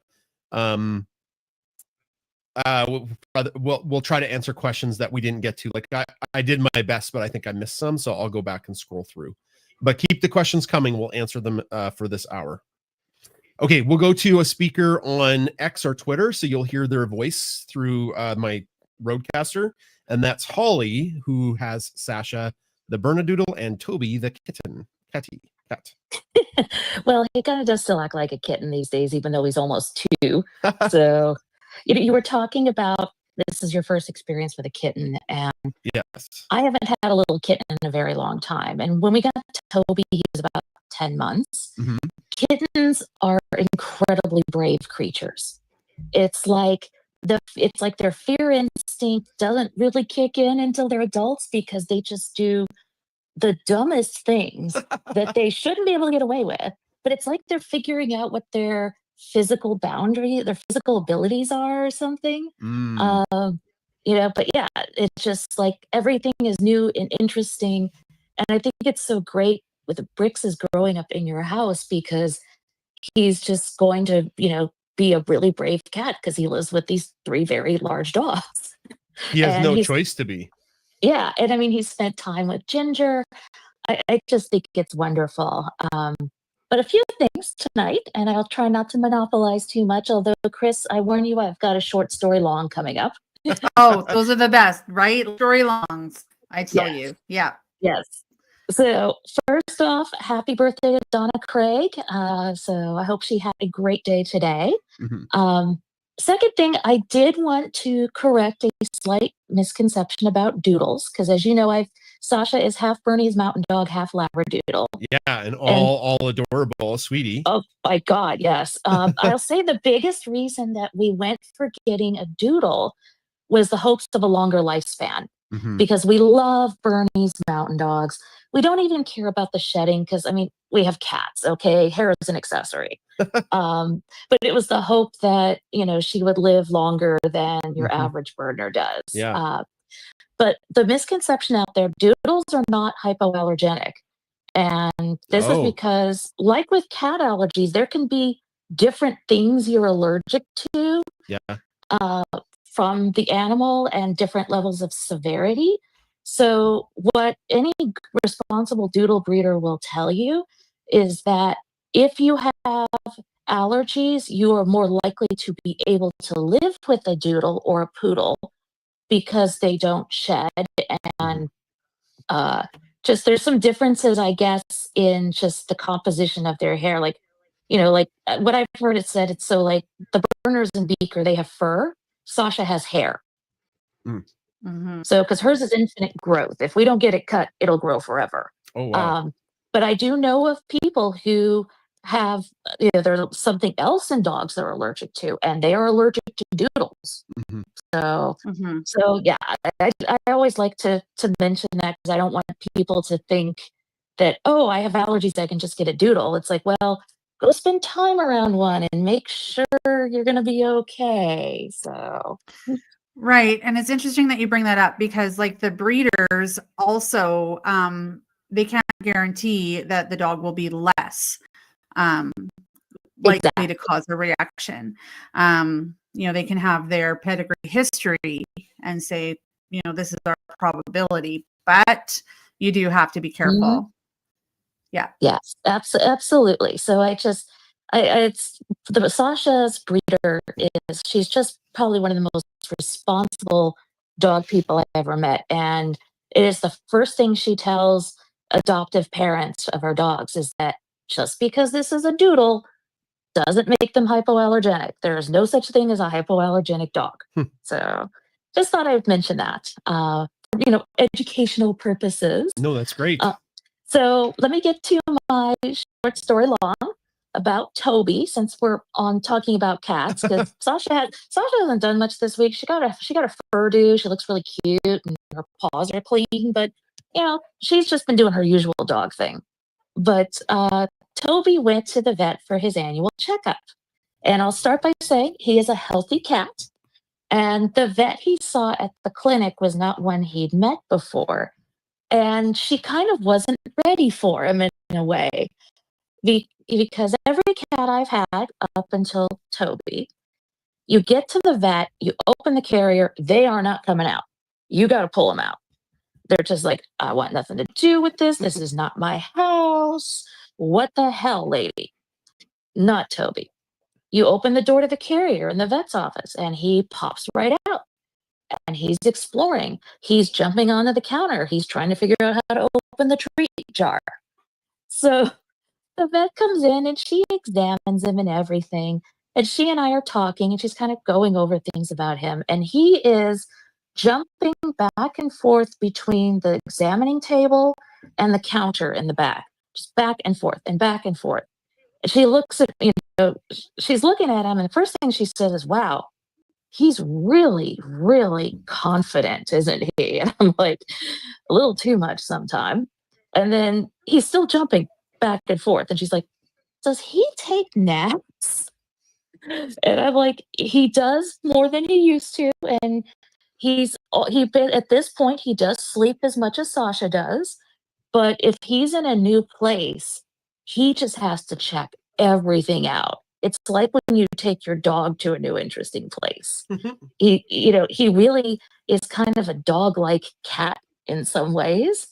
we'll try to answer questions that we didn't get to. Like I did my best, but I think I missed some, so I'll go back and scroll through. But keep the questions coming. We'll answer them for this hour. Okay, we'll go to a speaker on X or Twitter, so you'll hear their voice through my Roadcaster, and that's Holly, who has Sasha the Bernedoodle and Toby the kitten. Cat. Well, he kind of does still act like a kitten these days, even though he's almost 2. So, you were talking about this is your first experience with a kitten, and yes, I haven't had a little kitten in a very long time. And when we got Toby, he was about 10 months. Mm-hmm. Kittens are incredibly brave creatures. It's like their fear instinct doesn't really kick in until they're adults, because they just do the dumbest things that they shouldn't be able to get away with. But it's like they're figuring out what their physical abilities are or something. But yeah, it's just like everything is new and interesting. And I think it's so great with Brix is growing up in your house, because he's just going to, be a really brave cat because he lives with these 3 very large dogs. He has no choice to be. Yeah. And I mean, he spent time with Ginger. I just think it's wonderful. But a few things tonight, and I'll try not to monopolize too much. Although, Chris, I warn you, I've got a short story long coming up. Oh, those are the best, right? Story longs, I tell you. Yeah. Yes. So first off, happy birthday to Donna Craig. So I hope she had a great day today. Mm-hmm. Second thing, I did want to correct a slight misconception about doodles, because as you know, Sasha is half Bernese Mountain Dog, half Labradoodle. Yeah, and all adorable, sweetie. Oh my God, yes. I'll say the biggest reason that we went for getting a doodle was the hopes of a longer lifespan, because we love Bernese Mountain Dogs. We don't even care about the shedding because, we have cats, okay? Hair is an accessory. But it was the hope that, she would live longer than your average Berner does. Yeah. But the misconception out there, doodles are not hypoallergenic. And this is because, like with cat allergies, there can be different things you're allergic to from the animal and different levels of severity. So what any responsible doodle breeder will tell you is that if you have allergies, you are more likely to be able to live with a doodle or a poodle, because they don't shed, and just there's some differences, I guess, in just the composition of their hair. Like, what I've heard it said, it's so like the Berners and Beaker, they have fur. Sasha has hair. Mhm. So, because hers is infinite growth. If we don't get it cut, it'll grow forever. Oh wow. But I do know of people who have, there's something else in dogs they're allergic to, and they are allergic to doodles. Mhm. So, Mhm. so yeah, I always like to mention that because I don't want people to think that, oh, I have allergies, I can just get a doodle. It's like, well, go spend time around one and make sure you're going to be okay. So, Right. And it's interesting that you bring that up because like the breeders also they can't guarantee that the dog will be less likely Exactly. to cause a reaction. They can have their pedigree history and say, this is our probability, but you do have to be careful. Yes, absolutely. So it's the Sasha's breeder she's just probably one of the most responsible dog people I've ever met. And it is the first thing she tells adoptive parents of her dogs is that just because this is a doodle doesn't make them hypoallergenic. There is no such thing as a hypoallergenic dog. So just thought I would mention that, for educational purposes. No, that's great. So let me get to my short story long about Toby, since we're on talking about cats, because Sasha hasn't done much this week. She got a fur do. She looks really cute, and her paws are clean. But she's just been doing her usual dog thing. But Toby went to the vet for his annual checkup, and I'll start by saying he is a healthy cat. And the vet he saw at the clinic was not one he'd met before. And she kind of wasn't ready for him in a way. Because every cat I've had up until Toby, you get to the vet, you open the carrier, they are not coming out. You got to pull them out. They're just like, I want nothing to do with this. This is not my house. What the hell, lady? Not Toby. You open the door to the carrier in the vet's office, and he pops right out. And he's exploring. He's jumping onto the counter. He's trying to figure out how to open the treat jar. So the vet comes in and she examines him and everything. And she and I are talking, and she's kind of going over things about him. And he is jumping back and forth between the examining table and the counter in the back, just back and forth and back and forth. And she looks at, she's looking at him, and the first thing she says is, wow, he's really, really confident, isn't he? And I'm like, a little too much sometime. And then he's still jumping back and forth. And she's like, does he take naps? And I'm like, he does more than he used to. And at this point, he does sleep as much as Sasha does. But if he's in a new place, he just has to check everything out. It's like when you take your dog to a new interesting place. He really is kind of a dog-like cat in some ways.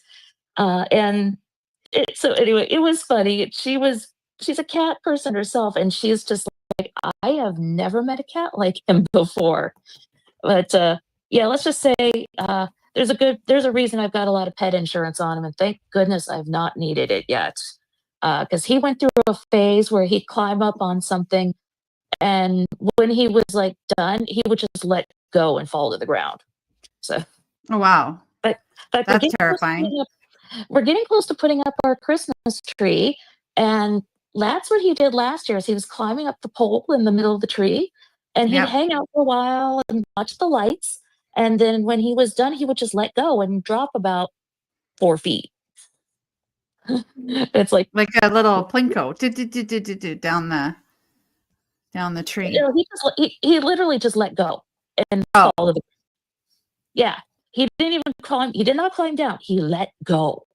So anyway, it was funny. She's a cat person herself, and she's just like, I have never met a cat like him before. But yeah, let's just say there's a reason I've got a lot of pet insurance on him, and thank goodness I've not needed it yet. Because he went through a phase where he'd climb up on something, and when he was like done, he would just let go and fall to the ground. So, Oh, wow. but That's terrifying. We're getting close to putting up our Christmas tree, and that's what he did last year. Is he was climbing up the pole in the middle of the tree, and he'd Yep. hang out for a while and watch the lights, and then when he was done, he would just let go and drop about 4 feet. It's like Like a little plinko down the tree. he literally just let go and Oh. fall to the yeah. He didn't even climb. He did not climb down. He let go.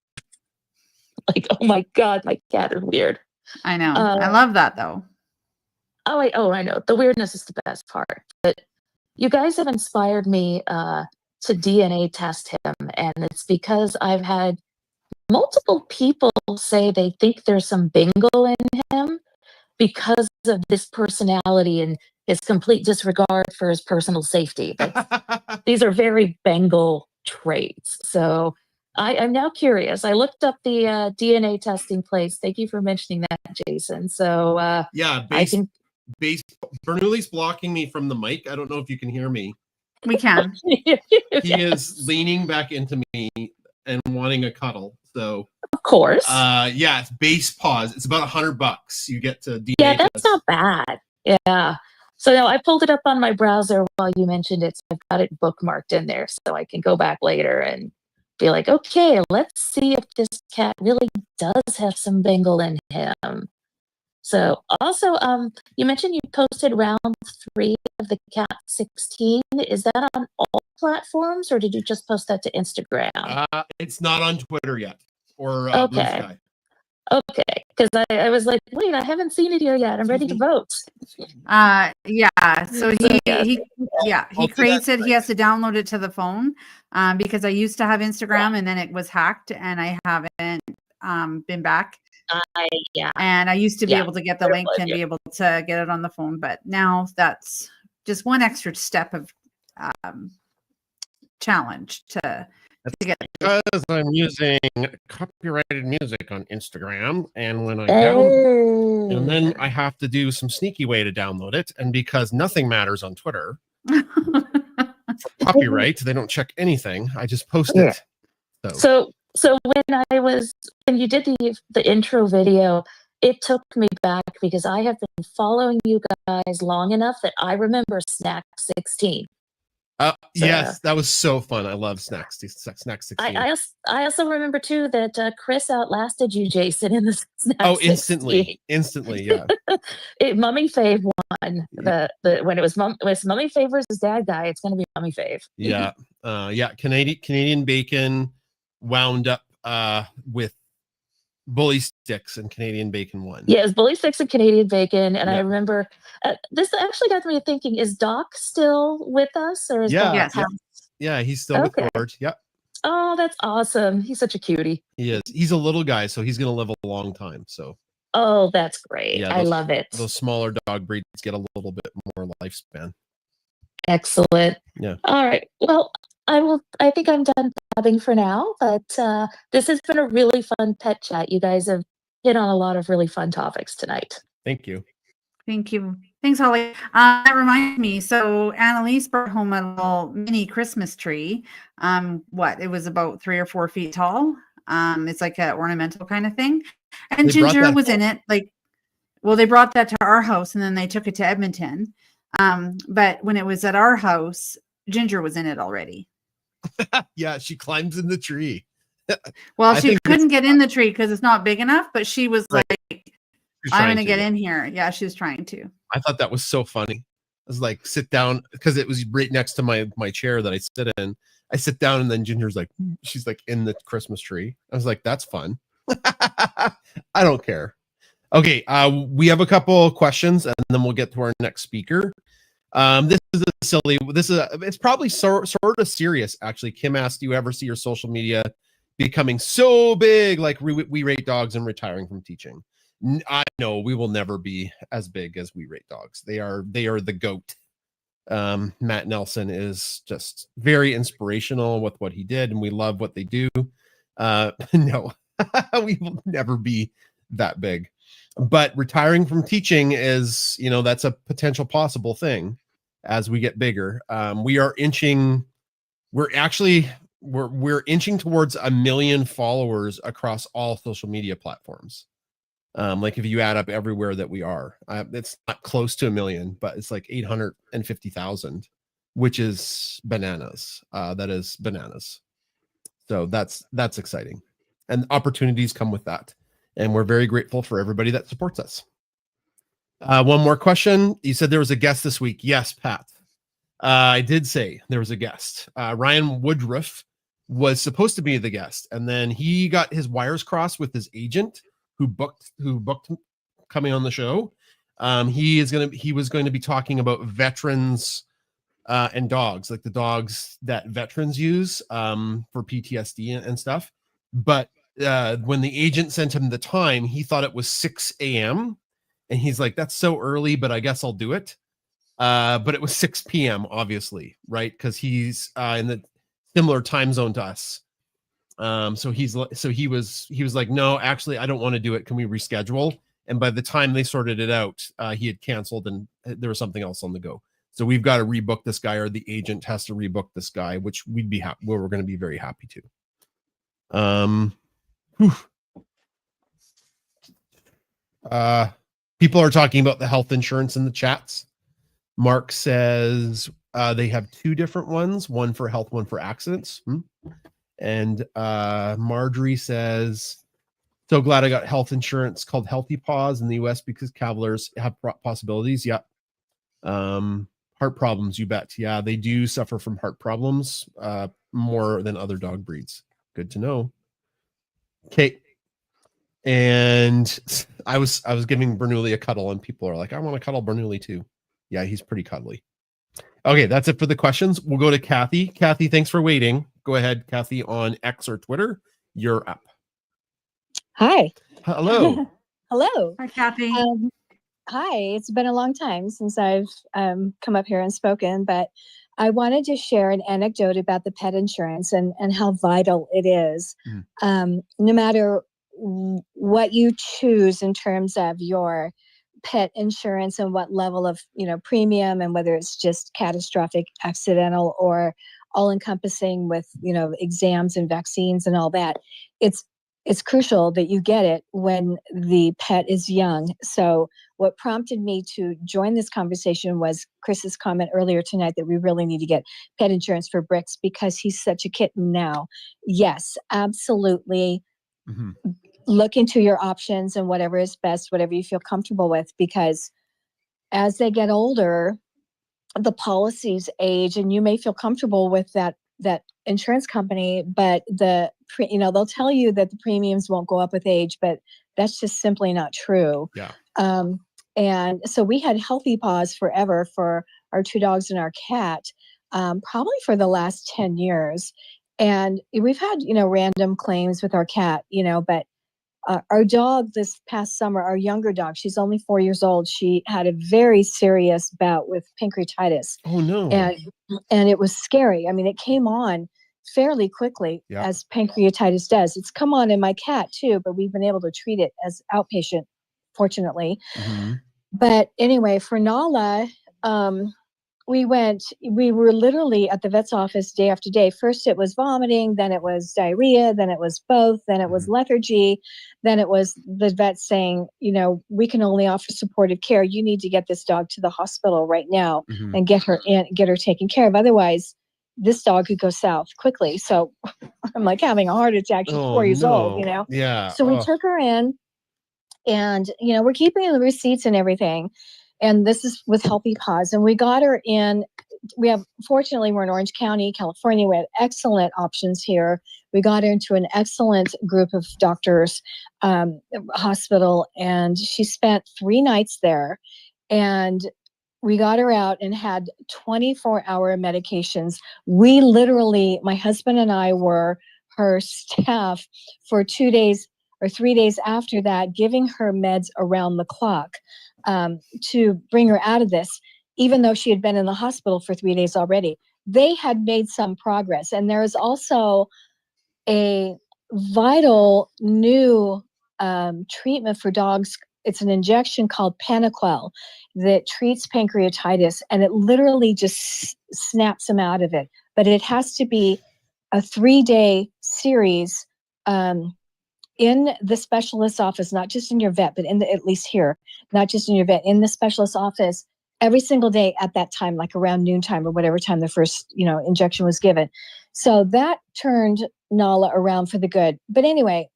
Like, oh my God, my cat is weird. I know. I love that though. I know. The weirdness is the best part. But you guys have inspired me to DNA test him, and it's because I've had multiple people say they think there's some bingo in him because of this personality and his complete disregard for his personal safety. But these are very Bengal traits. So I'm now curious. I looked up the DNA testing place. Thank you for mentioning that, Jason. So Yeah, I can. Bernoulli's blocking me from the mic. I don't know if you can hear me. We can. He is leaning back into me and wanting a cuddle. So Of course. yeah, it's base pause. It's about $100. You get to DNA Yeah, that's test. not bad. Yeah. So now I pulled it up on my browser while you mentioned it. So I've got it bookmarked in there so I can go back later and be like, okay, let's see if this cat really does have some Bengal in him. So also, you mentioned you posted round 3 of the Cat 16. Is that on all platforms, or did you just post that to Instagram? It's not on Twitter yet or Blue Okay. Sky. Okay, because I was like, wait, I haven't seen it here yet. I'm ready to vote. Yeah. So he I'll do creates that it. He has to download it to the phone because I used to have Instagram and then it was hacked and I haven't been back. Yeah. And I used to be Yeah, able to get the there link was, and yeah. be able to get it on the phone, but now that's just one extra step of challenge to get. Because I'm using copyrighted music on Instagram, and when I Oh. and then I have to do some sneaky way to download it, and because nothing matters on Twitter, copyright, they don't check anything. I just post Yeah. it. So when you did the intro video, it took me back because I have been following you guys long enough that I remember Snack 16. Yes, that was so fun. I love Snack 16. I also remember too that Chris outlasted you, Jason, in the Snack 16. Instantly, yeah. Mummy Fave won. When it was Mummy Fave versus Dad Guy, it's gonna be Mummy Fave. Yeah. Canadian Bacon wound up with Bully Sticks and Canadian Bacon won. Yeah, it was Bully Sticks and Canadian Bacon, and Yeah. I remember this actually got me thinking: is Doc still with us, or is Yeah, Doc yeah, he's still with Gord. Yep. Oh, that's awesome! He's such a cutie. He is. He's a little guy, so he's gonna live a long time. So Oh, that's great! Yeah, I love it. those smaller dog breeds get a little bit more lifespan. Excellent. Yeah. All right. Well, I think I'm done blabbing for now, but this has been a really fun pet chat. You guys have hit on a lot of really fun topics tonight. Thank you. Thank you. Thanks, Holly. That reminds me. So Annalise brought home a little mini Christmas tree. It was about 3 or 4 feet tall. It's like an ornamental kind of thing. And They brought Ginger that was in it. They brought that to our house and then they took it to Edmonton. But when it was at our house, Ginger was in it already. Yeah, she climbs in the tree. Well, I she think couldn't get in the tree because it's not big enough, but she was Right. like, She's I'm trying going to get yeah. in here. Yeah, she was trying to. I thought that was so funny. I was like, sit down, because it was right next to my chair that I sit in. I sit down and then Ginger's like, she's like in the Christmas tree. I was like, that's fun. I don't care. Okay, we have a couple questions and then we'll get to our next speaker. It's probably sort of serious, actually. Kim asked, do you ever see your social media becoming so big like We Rate Dogs and retiring from teaching? I know we will never be as big as We Rate Dogs. They are the GOAT. Matt Nelson is just very inspirational with what he did, and we love what they do. No, we will never be that big. But retiring from teaching is, that's a potential possible thing as we get bigger. We're inching towards 1 million followers across all social media platforms. Like if you add up everywhere that we are, it's not close to 1 million, but it's like 850,000, which is bananas. That is bananas. So that's exciting, and opportunities come with that. And we're very grateful for everybody that supports us. One more question. You said there was a guest this week. Yes, Pat. I did say there was a guest. Ryan Woodruff was supposed to be the guest, and then he got his wires crossed with his agent who booked him coming on the show. He was going to be talking about veterans and dogs, like the dogs that veterans use for PTSD and stuff. But when the agent sent him the time, he thought it was 6 a.m. and he's like, that's so early, but I guess I'll do it. But it was 6 p.m. obviously, right? Because he's in the similar time zone to us. So he was like, no, actually, I don't want to do it. Can we reschedule? And by the time they sorted it out, he had canceled and there was something else on the go. So we've got to rebook this guy, or the agent has to rebook this guy, which we'd be happy. We're going to be very happy to. People are talking about the health insurance in the chats. Mark says they have 2 different ones, one for health, one for accidents. And Marjorie says, so glad I got health insurance called Healthy Paws in the US because cavaliers have possibilities. Yeah. Heart problems, you bet. Yeah, they do suffer from heart problems more than other dog breeds. Good to know. Okay. And I was giving Bernoulli a cuddle, and people are like, I want to cuddle Bernoulli too. Yeah, he's pretty cuddly. Okay, that's it for the questions. We'll go to Kathy. Kathy, thanks for waiting. Go ahead, Kathy, on X or Twitter. You're up. Hi. Hello. Hello. Hi, Kathy. Hi. It's been a long time since I've come up here and spoken, but I wanted to share an anecdote about the pet insurance and how vital it is. No matter what you choose in terms of your pet insurance and what level of premium, and whether it's just catastrophic, accidental, or all encompassing with exams and vaccines and all that, it's crucial that you get it when the pet is young. So what prompted me to join this conversation was Chris's comment earlier tonight that we really need to get pet insurance for Brix because he's such a kitten now. Yes, absolutely. Look into your options and whatever is best, whatever you feel comfortable with, because as they get older, the policies age, and you may feel comfortable with that insurance company, but they'll tell you that the premiums won't go up with age, but that's just simply not true. Yeah. And so we had Healthy Paws forever for our 2 dogs and our cat, probably for the last 10 years. And we've had, random claims with our cat, but our dog this past summer, our younger dog, she's only 4 years old. She had a very serious bout with pancreatitis. Oh no. And it was scary. I mean, it came on fairly quickly, as pancreatitis does. It's come on in my cat too, but we've been able to treat it as outpatient, fortunately. But anyway, for Nala, we were literally at the vet's office day after day. First it was vomiting, then it was diarrhea, then it was both, then it was lethargy, then it was the vet saying, we can only offer supportive care. You need to get this dog to the hospital right now and get her taken care of. Otherwise, this dog could go south quickly. So I'm like having a heart attack. She's 4 years old, Yeah. So we took her in, and, we're keeping the receipts and everything. And this is with Healthy Paws. And we got her in. Fortunately, we're in Orange County, California. We have excellent options here. We got her into an excellent group of doctors, hospital, and she spent 3 nights there. And we got her out and had 24-hour medications. We literally, my husband and I were her staff for 2 days or 3 days after that, giving her meds around the clock. To bring her out of this, even though she had been in the hospital for 3 days already. They had made some progress. And there is also a vital new treatment for dogs. It's an injection called Panaquel that treats pancreatitis, and it literally just snaps them out of it. But it has to be a 3-day series in the specialist office, not just in your vet, but at least here, not just in your vet, in the specialist office, every single day at that time, like around noontime or whatever time the first, injection was given. So that turned Nala around for the good. But anyway,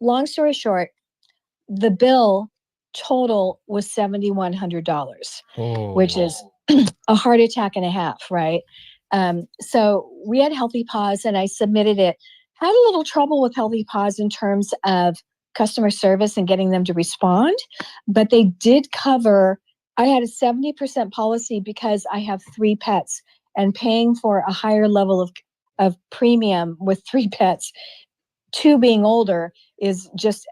long story short, the bill total was $7,100, which is a heart attack and a half, right? So we had Healthy Paws, and I submitted it. Had a little trouble with Healthy Paws in terms of customer service and getting them to respond, but they did cover. I had a 70% policy because I have 3 pets, and paying for a higher level of premium with 3 pets, 2 being older, is just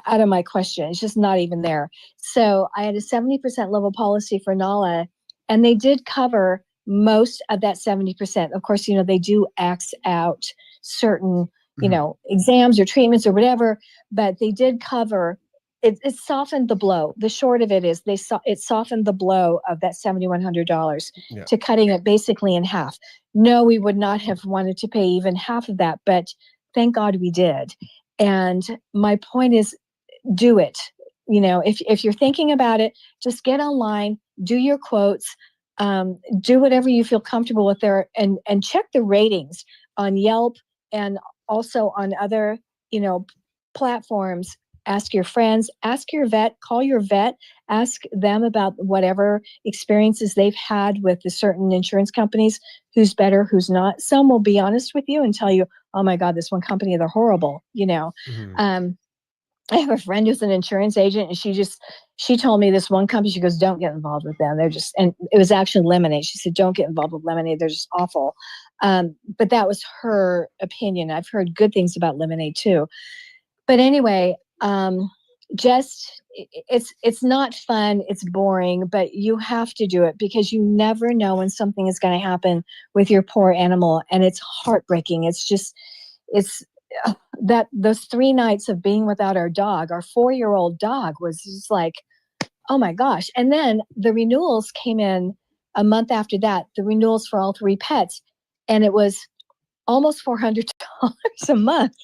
out of my question. It's just not even there. So I had a 70% level policy for Nala, and they did cover most of that 70%. Of course, they do X out certain, exams or treatments or whatever, but they did cover it. It softened the blow. The short of it is it softened the blow of that $7,100 to cutting it basically in half. No, we would not have wanted to pay even half of that, but thank God we did. And my point is, do it. If you're thinking about it, just get online, do your quotes, do whatever you feel comfortable with there, and check the ratings on Yelp and also on other, platforms. Ask your friends, ask your vet, call your vet, ask them about whatever experiences they've had with the certain insurance companies, who's better, who's not. Some will be honest with you and tell you, oh my God, this one company, they're horrible, I have a friend who's an insurance agent, and she told me this one company, she goes, don't get involved with them. And it was actually Lemonade. She said, don't get involved with Lemonade. They're just awful. But that was her opinion. I've heard good things about Lemonade too. But anyway, it's not fun. It's boring, but you have to do it because you never know when something is going to happen with your poor animal. And it's heartbreaking. That those 3 nights of being without our dog, our 4-year-old dog, was just like, oh my gosh. And then the renewals came in a month after that, the renewals for all 3 pets. And it was almost $400 a month.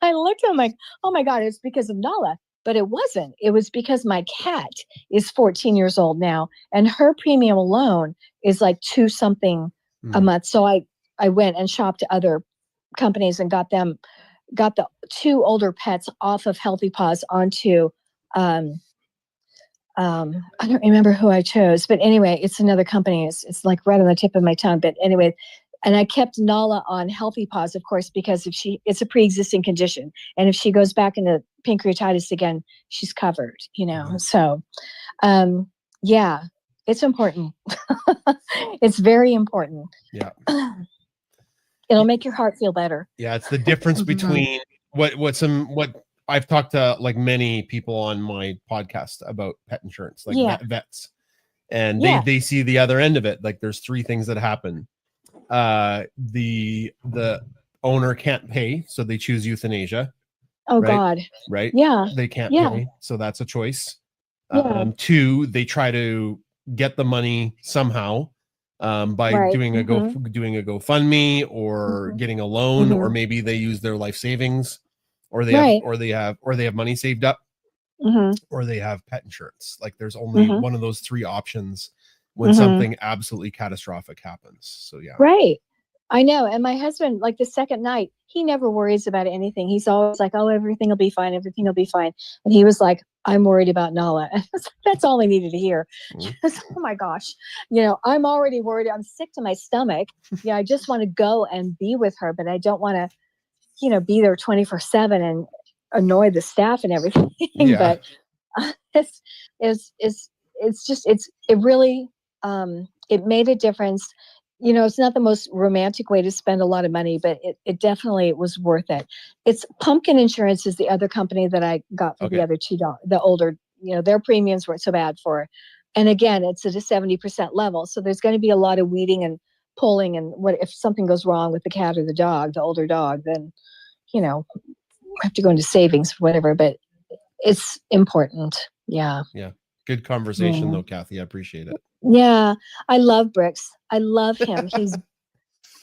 I looked at him like, oh my God, it's because of Nala. But it wasn't. It was because my cat is 14 years old now, and her premium alone is like $2 something a month. So I went and shopped to other companies and got the 2 older pets off of Healthy Paws onto I don't remember who I chose, but anyway, it's another company. It's like right on the tip of my tongue. But anyway, and I kept Nala on Healthy Paws, of course, because it's a pre-existing condition, and if she goes back into pancreatitis again, she's covered. So yeah, it's important. It's very important. Yeah. It'll make your heart feel better. Yeah, it's the difference between what I've talked to like many people on my podcast about pet insurance, like vets, and they see the other end of it. Like there's 3 things that happen. The owner can't pay, so they choose euthanasia. Oh right? God. Right? Yeah. They can't pay, so that's a choice. 2, they try to get the money somehow. By doing a GoFundMe or getting a loan, or maybe they use their life savings, or they have money saved up, or they have pet insurance. Like there's only one of those 3 options when something absolutely catastrophic happens. So yeah. Right. I know. And my husband, like the second night, he never worries about anything. He's always like, oh, everything will be fine. Everything will be fine. And he was like, I'm worried about Nala. That's all I needed to hear. Oh my gosh. I'm already worried. I'm sick to my stomach. Yeah. I just want to go and be with her, but I don't want to, be there 24/7 and annoy the staff and everything. Yeah. But it really, it made a difference. It's not the most romantic way to spend a lot of money, but it definitely was worth it. It's Pumpkin Insurance is the other company that I got for the other 2 dogs, the older, their premiums weren't so bad for. And again, it's at a 70% level. So there's going to be a lot of weeding and pulling. And what if something goes wrong with the cat or the dog, the older dog, then, we have to go into savings, whatever, but it's important. Yeah. Yeah. Good conversation though, Kathy. I appreciate it. Yeah, I love Bricks. I love him.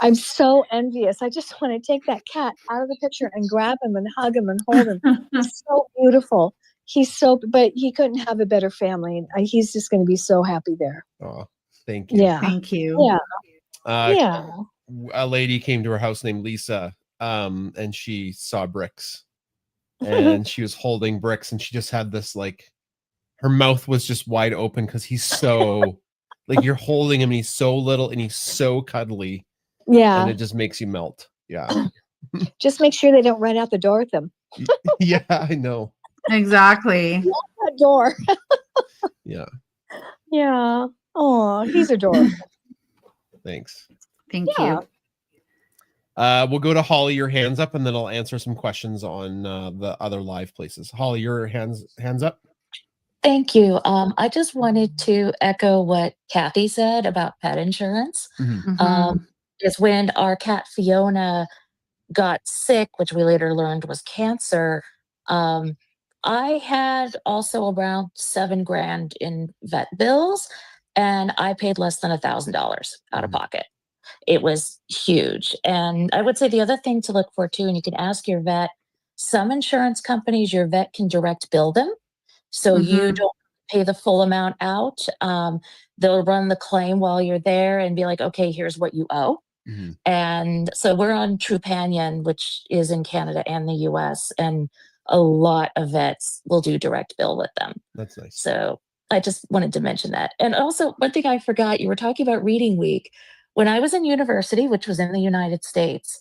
I'm so envious. I just want to take that cat out of the picture and grab him and hug him and hold him. He's so beautiful. But he couldn't have a better family. He's just going to be so happy there. Oh, thank you. Yeah. Thank you. Yeah. A lady came to her house named Lisa, and she saw Bricks, and she was holding Bricks, and she just had this her mouth was just wide open because he's so you're holding him and he's so little and he's so cuddly. Yeah. And it just makes you melt. Yeah. Just make sure they don't run out the door with them. Yeah, I know. Exactly. Lock that door. Yeah. Yeah. Oh, he's adorable. Thanks. Thank Yeah. you. We'll go to Holly, your hands up, and then I'll answer some questions on the other live places. Holly, your hands up. Thank you. I just wanted to echo what Kathy said about pet insurance. Mhm. Is when our cat Fiona got sick, which we later learned was cancer. I had also around $7,000 in vet bills, and I paid less than $1,000 out of pocket. It was huge. And I would say the other thing to look for too, and you can ask your vet, some insurance companies, your vet can direct bill them. So you Mhm. don't pay the full amount out. They'll run the claim while you're there and be like, okay, here's what you owe. And so we're on Trupanion, which is in Canada and the US, and a lot of vets will do direct bill with them. That's nice. So I just wanted to mention that. And also, one thing I forgot, you were talking about Reading Week. When I was in university, which was in the United States,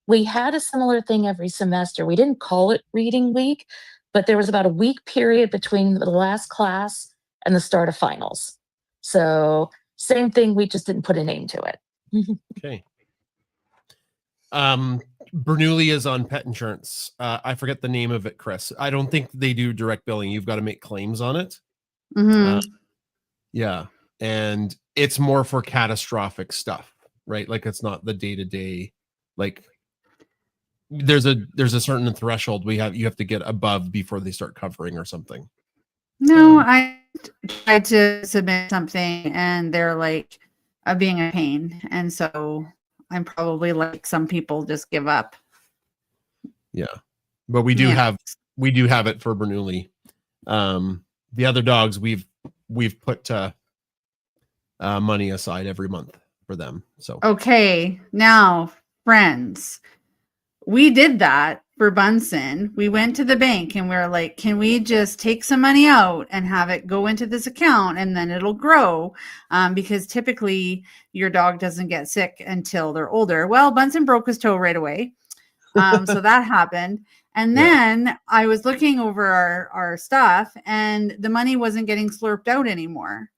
we had a similar thing every semester. We didn't call it Reading Week, but there was about a week period between the last class and the start of finals. So same thing, we just didn't put a name to it. Okay. Bernoulli is on pet insurance. I forget the name of it, Chris. I don't think they do direct billing. You've got to make claims on it. Mhm. Yeah. And it's more for catastrophic stuff, right? Like it's not the day-to-day, like there's a certain threshold you have to get above before they start covering or something. No, I tried to submit something and they're like being a pain. And so I'm probably like some people just give up. Yeah. But we do Yeah. have it for Bernoulli. The other dogs we've put money aside every month for them. So Okay, now, friends, we did that for Bunsen. We went to the bank and we were like, can we just take some money out and have it go into this account and then it'll grow? Because typically your dog doesn't get sick until they're older. Well, Bunsen broke his toe right away. So that happened. And then I was looking over our stuff and the money wasn't getting slurped out anymore.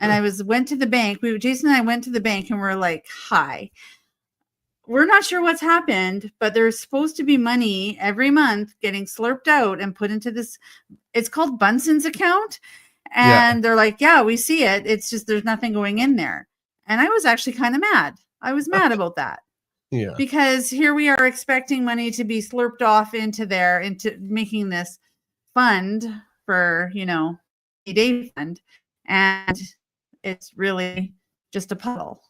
And I went to the bank. Jason and I went to the bank and we're like, hi, we're not sure what's happened, but there's supposed to be money every month getting slurped out and put into this. It's called Bunsen's account. And they're like, yeah, we see it. It's just there's nothing going in there. And I was actually kind of mad. I was mad about that. Yeah. Because here we are expecting money to be slurped off into making this fund for, a day fund. And it's really just a puddle.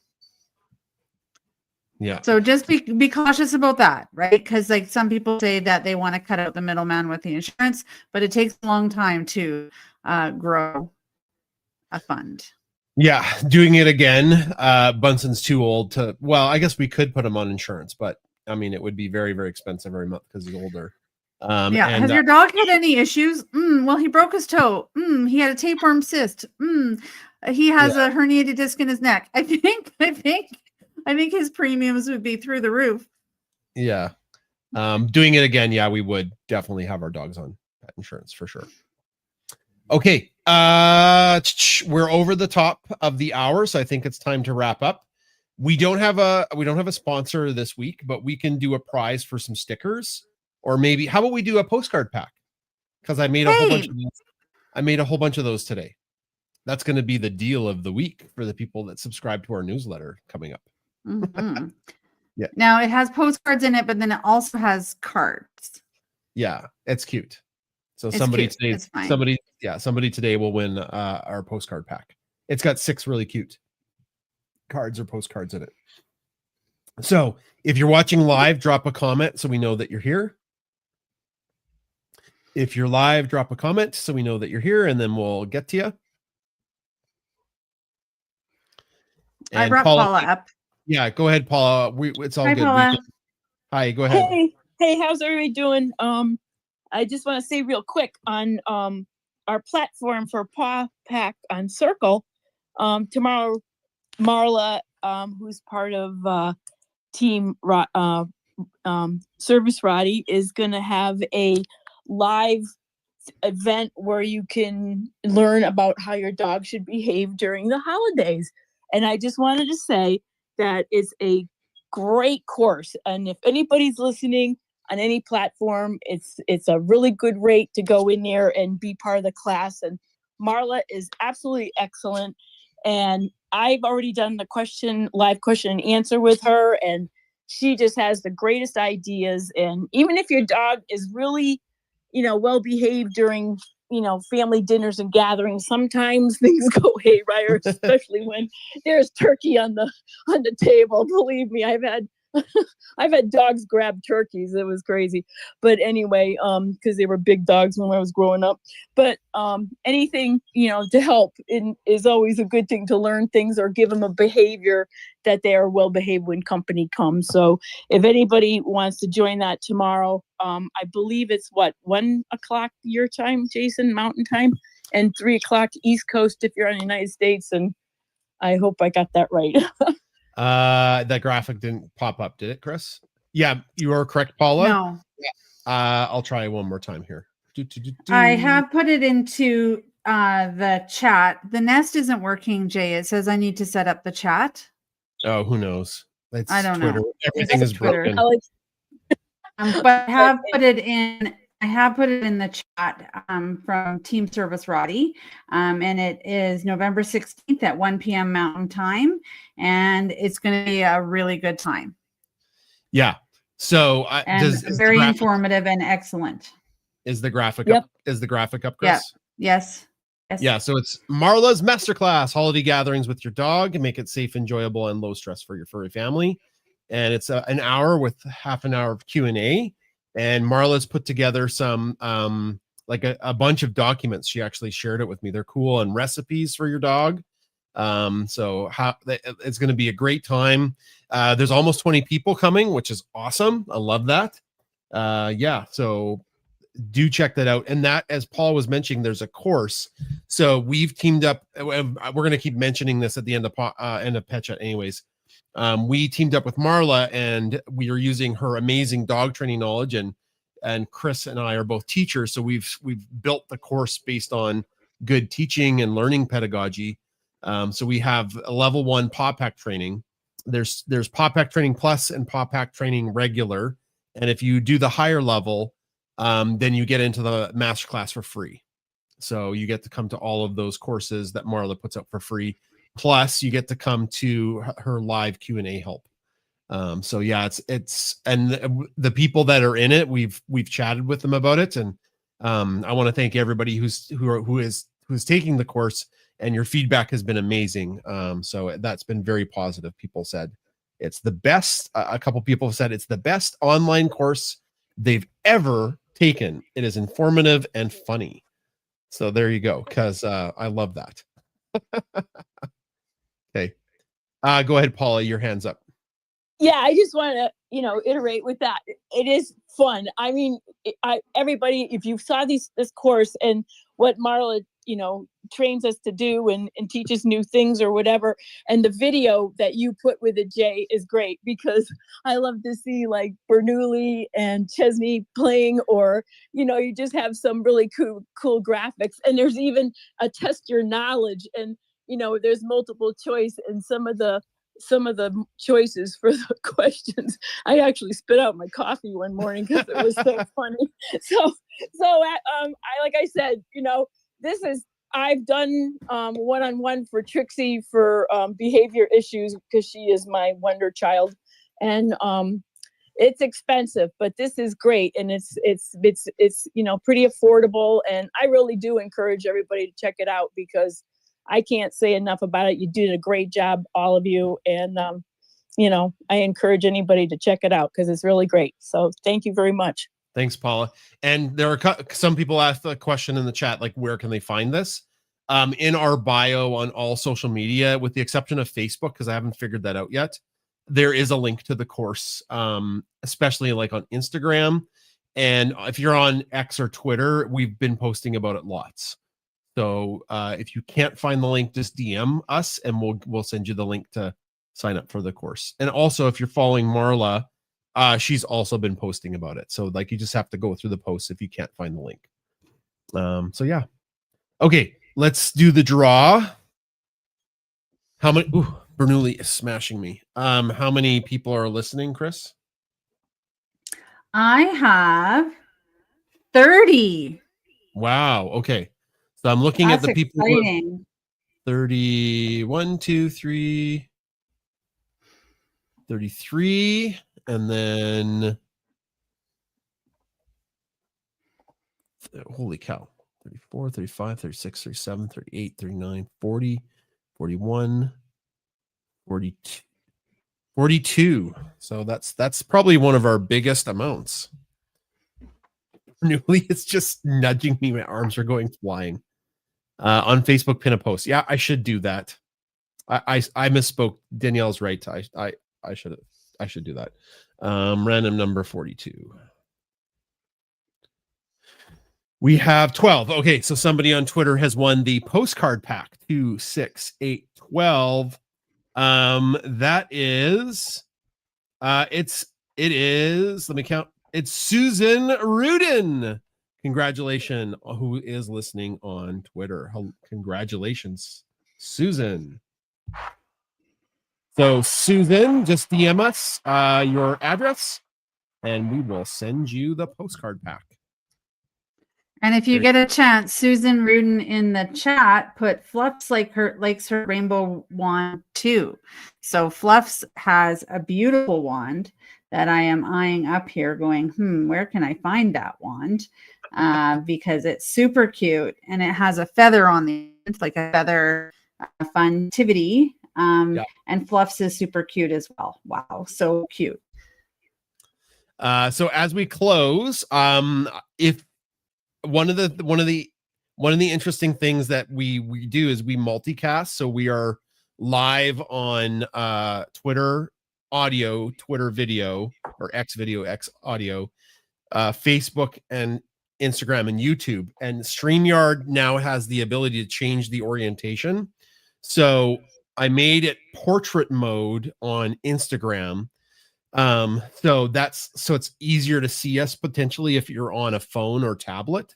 Yeah. So just be cautious about that, right? Because like some people say that they want to cut out the middleman with the insurance, but it takes a long time to grow a fund. Yeah, doing it again. Bunsen's too old to. Well, I guess we could put him on insurance, but I mean, it would be very, very expensive every month because he's older. Yeah. Has your dog had any issues? Well, he broke his toe. He had a tapeworm cyst. He has a herniated disc in his neck. I think his premiums would be through the roof. Yeah. Doing it again. Yeah, we would definitely have our dogs on pet insurance for sure. Okay. We're over the top of the hour, so I think it's time to wrap up. We don't have a sponsor this week, but we can do a prize for some stickers, or maybe how about we do a postcard pack? Because I made a whole bunch of those. I made a whole bunch of those today. That's going to be the deal of the week for the people that subscribe to our newsletter coming up. Mm-hmm. Yeah. Now it has postcards in it, but then it also has cards. Yeah, it's cute. So It's somebody cute. today, It's fine. somebody today will win our postcard pack. It's got 6 really cute cards or postcards in it. So if you're watching live, drop a comment so we know that you're here. If you're live, drop a comment so we know that you're here, and then we'll get to you. I brought Paula up. Yeah, go ahead, Paula. It's all Hi, good. Paula. Hi, go ahead. Hey, how's everybody doing? I just want to say real quick on our platform for Paw Pack on Circle. Tomorrow, Marla, who's part of Team Service Roddy, is going to have a live event where you can learn about how your dog should behave during the holidays. And I just wanted to say that it's a great course. And if anybody's listening on any platform, it's a really good rate to go in there and be part of the class. And Marla is absolutely excellent. And I've already done the live question and answer with her, and she just has the greatest ideas. And even if your dog is really, well behaved during, family dinners and gatherings, sometimes things go haywire, especially when there's turkey on the table. Believe me, I've had dogs grab turkeys. It was crazy. But anyway, because they were big dogs when I was growing up. But anything, to help is always a good thing, to learn things or give them a behavior that they are well behaved when company comes. So if anybody wants to join that tomorrow, I believe it's 1 o'clock your time, Jason, Mountain Time, and 3 o'clock East Coast if you're on the United States. And I hope I got that right. That graphic didn't pop up, did it, Chris? Yeah, you are correct, Paula. No, I'll try one more time here. I have put it into the chat. The Nest isn't working, Jay. It says I need to set up the chat. Oh, who knows? It's I don't Twitter. know. Everything It's is Twitter. broken. But I have put it in. I have put it in the chat from Team Service Roddy, and it is November 16th at 1 p.m. Mountain Time, and it's going to be a really good time. Yeah. So And very informative and excellent. Is the graphic Yep. up? Is the graphic up, Chris? Yes. Yeah. So it's Marla's Masterclass: Holiday Gatherings with Your Dog, and make it safe, enjoyable, and low stress for your furry family. And it's an hour with half an hour of Q&A. And Marla's put together some like a bunch of documents. She actually shared it with me. They're cool, and recipes for your dog. So it's going to be a great time. There's almost 20 people coming, which is awesome. I love that. Yeah, so do check that out. And that, as Paul was mentioning, there's a course. So we've teamed up. We're going to keep mentioning this at the end of Pet Chat anyways. We teamed up with Marla, and we are using her amazing dog training knowledge, and Chris and I are both teachers. So we've built the course based on good teaching and learning pedagogy. So we have a level 1 Paw Pack training. There's Paw Pack training plus and Paw Pack training regular. And if you do the higher level, then you get into the masterclass for free. So you get to come to all of those courses that Marla puts up for free. Plus you get to come to her live Q&A help. So yeah, it's and the people that are in it, we've chatted with them about it. And I want to thank everybody who's taking the course, and your feedback has been amazing. So that's been very positive. People said it's the best. A couple people have said it's the best online course they've ever taken. It is informative and funny. So there you go. Cause I love that. Okay. Go ahead, Paula, your hand's up. Yeah, I just want to, iterate with that. It is fun. I mean, everybody, if you saw this course and what Marla, trains us to do and teaches new things or whatever, and the video that you put with it, Jay, is great, because I love to see like Bernoulli and Chesney playing, or, you just have some really cool graphics. And there's even a test your knowledge, and, there's multiple choice, and some of the choices for the questions, I actually spit out my coffee one morning because it was so funny. So like I said, I've done one-on-one for Trixie for behavior issues, because she is my wonder child, and it's expensive, but this is great, and it's pretty affordable, and I really do encourage everybody to check it out, because I can't say enough about it. You did a great job, all of you. And, I encourage anybody to check it out, because it's really great. So thank you very much. Thanks, Paula. And there are some people asked a question in the chat, like, where can they find this? In our bio on all social media, with the exception of Facebook, because I haven't figured that out yet, there is a link to the course, especially like on Instagram. And if you're on X or Twitter, we've been posting about it lots. So if you can't find the link, just DM us, and we'll send you the link to sign up for the course. And also, if you're following Marla, she's also been posting about it. So like, you just have to go through the posts if you can't find the link. So yeah. Okay, let's do the draw. How many? Bernoulli is smashing me. How many people are listening, Chris? I have 30. Wow. Okay. So I'm looking at That's the people. Who have exciting. 30, 1, 2, 3, 33, and then holy cow, 34, 35, 36, 37, 38, 39, 40, 41, 42. 42. So that's probably one of our biggest amounts. Newly, it's just nudging me. My arms are going flying. On Facebook, pin a post. Yeah, I should do that. I misspoke. Danielle's right. I should do that. Random number 42. We have 12. Okay, so somebody on Twitter has won the postcard pack 2, 6, 8, 12. That is it is, let me count. It's Susan Rudin. Congratulations, who is listening on Twitter. Congratulations, Susan. So Susan, just DM us your address and we will send you the postcard pack. And if you get a chance, Susan Rudin in the chat put Fluffs likes her rainbow wand too. So Fluffs has a beautiful wand that I am eyeing up here going, where can I find that wand? Because it's super cute and it has a feather on the end, like a feather funtivity. And Fluffs is super cute as well. Wow, so cute. So as we close, if one of the interesting things that we do is we multicast. So we are live on Twitter audio, Twitter video, or X video, X audio, Facebook and Instagram and YouTube. And StreamYard now has the ability to change the orientation. So I made it portrait mode on Instagram. So it's easier to see us potentially if you're on a phone or tablet.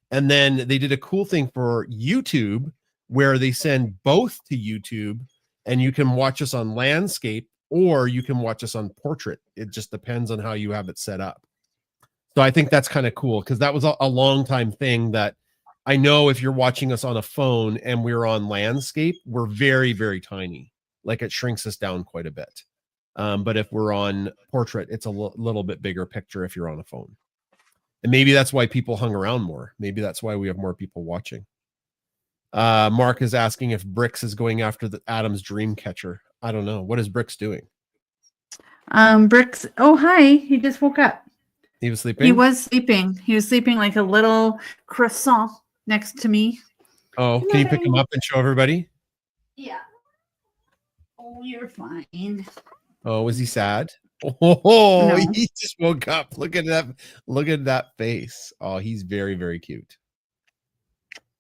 And then they did a cool thing for YouTube where they send both to YouTube and you can watch us on landscape or you can watch us on portrait. It just depends on how you have it set up. So I think that's kind of cool because that was a long time thing that I know if you're watching us on a phone and we're on landscape, we're very, very tiny. Like it shrinks us down quite a bit. But if we're on portrait, it's a little bit bigger picture if you're on a phone. And maybe that's why people hung around more. Maybe that's why we have more people watching. Mark is asking if Bricks is going after the Adam's dream catcher. I don't know. What is Bricks doing? Bricks. Oh, hi. He just woke up. He was sleeping? He was sleeping. He was sleeping like a little croissant next to me. Oh, can you pick him up and show everybody? Yeah. Oh, you're fine. Oh, was he sad? Oh, No. He just woke up. Look at that. Look at that face. Oh, he's very, very cute.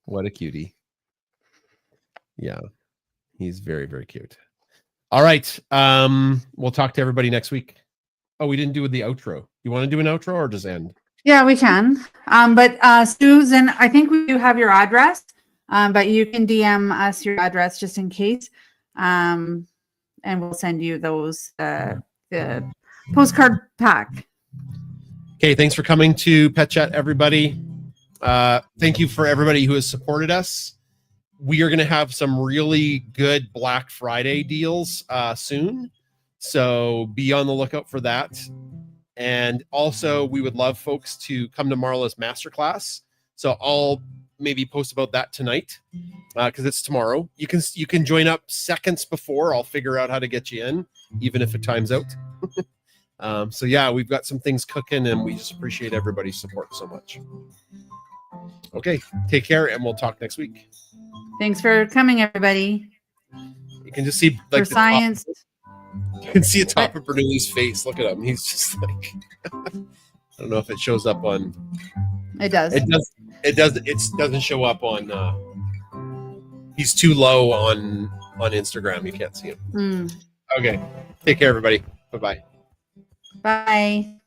What a cutie. Yeah. He's very, very cute. All right. We'll talk to everybody next week. Oh, we didn't do the outro. You want to do an outro or just end? Yeah, we can. But Susan, I think we do have your address. But you can DM us your address just in case. And we'll send you those the postcard pack. Okay, thanks for coming to Pet Chat, everybody. Thank you for everybody who has supported us. We are going to have some really good Black Friday deals soon. So be on the lookout for that. And also, we would love folks to come to Marla's masterclass. So I'll maybe post about that tonight because it's tomorrow. You can join up seconds before. I'll figure out how to get you in, even if it times out. So yeah, we've got some things cooking, and we just appreciate everybody's support so much. Okay, take care, and we'll talk next week. Thanks for coming, everybody. You can just see like For science. You can see the top of Bernoulli's face. Look at him. He's just like I don't know if it shows up on. It does. It does. It does. It doesn't show up on. He's too low on Instagram. You can't see him. Okay. Take care, everybody. Bye-bye. Bye.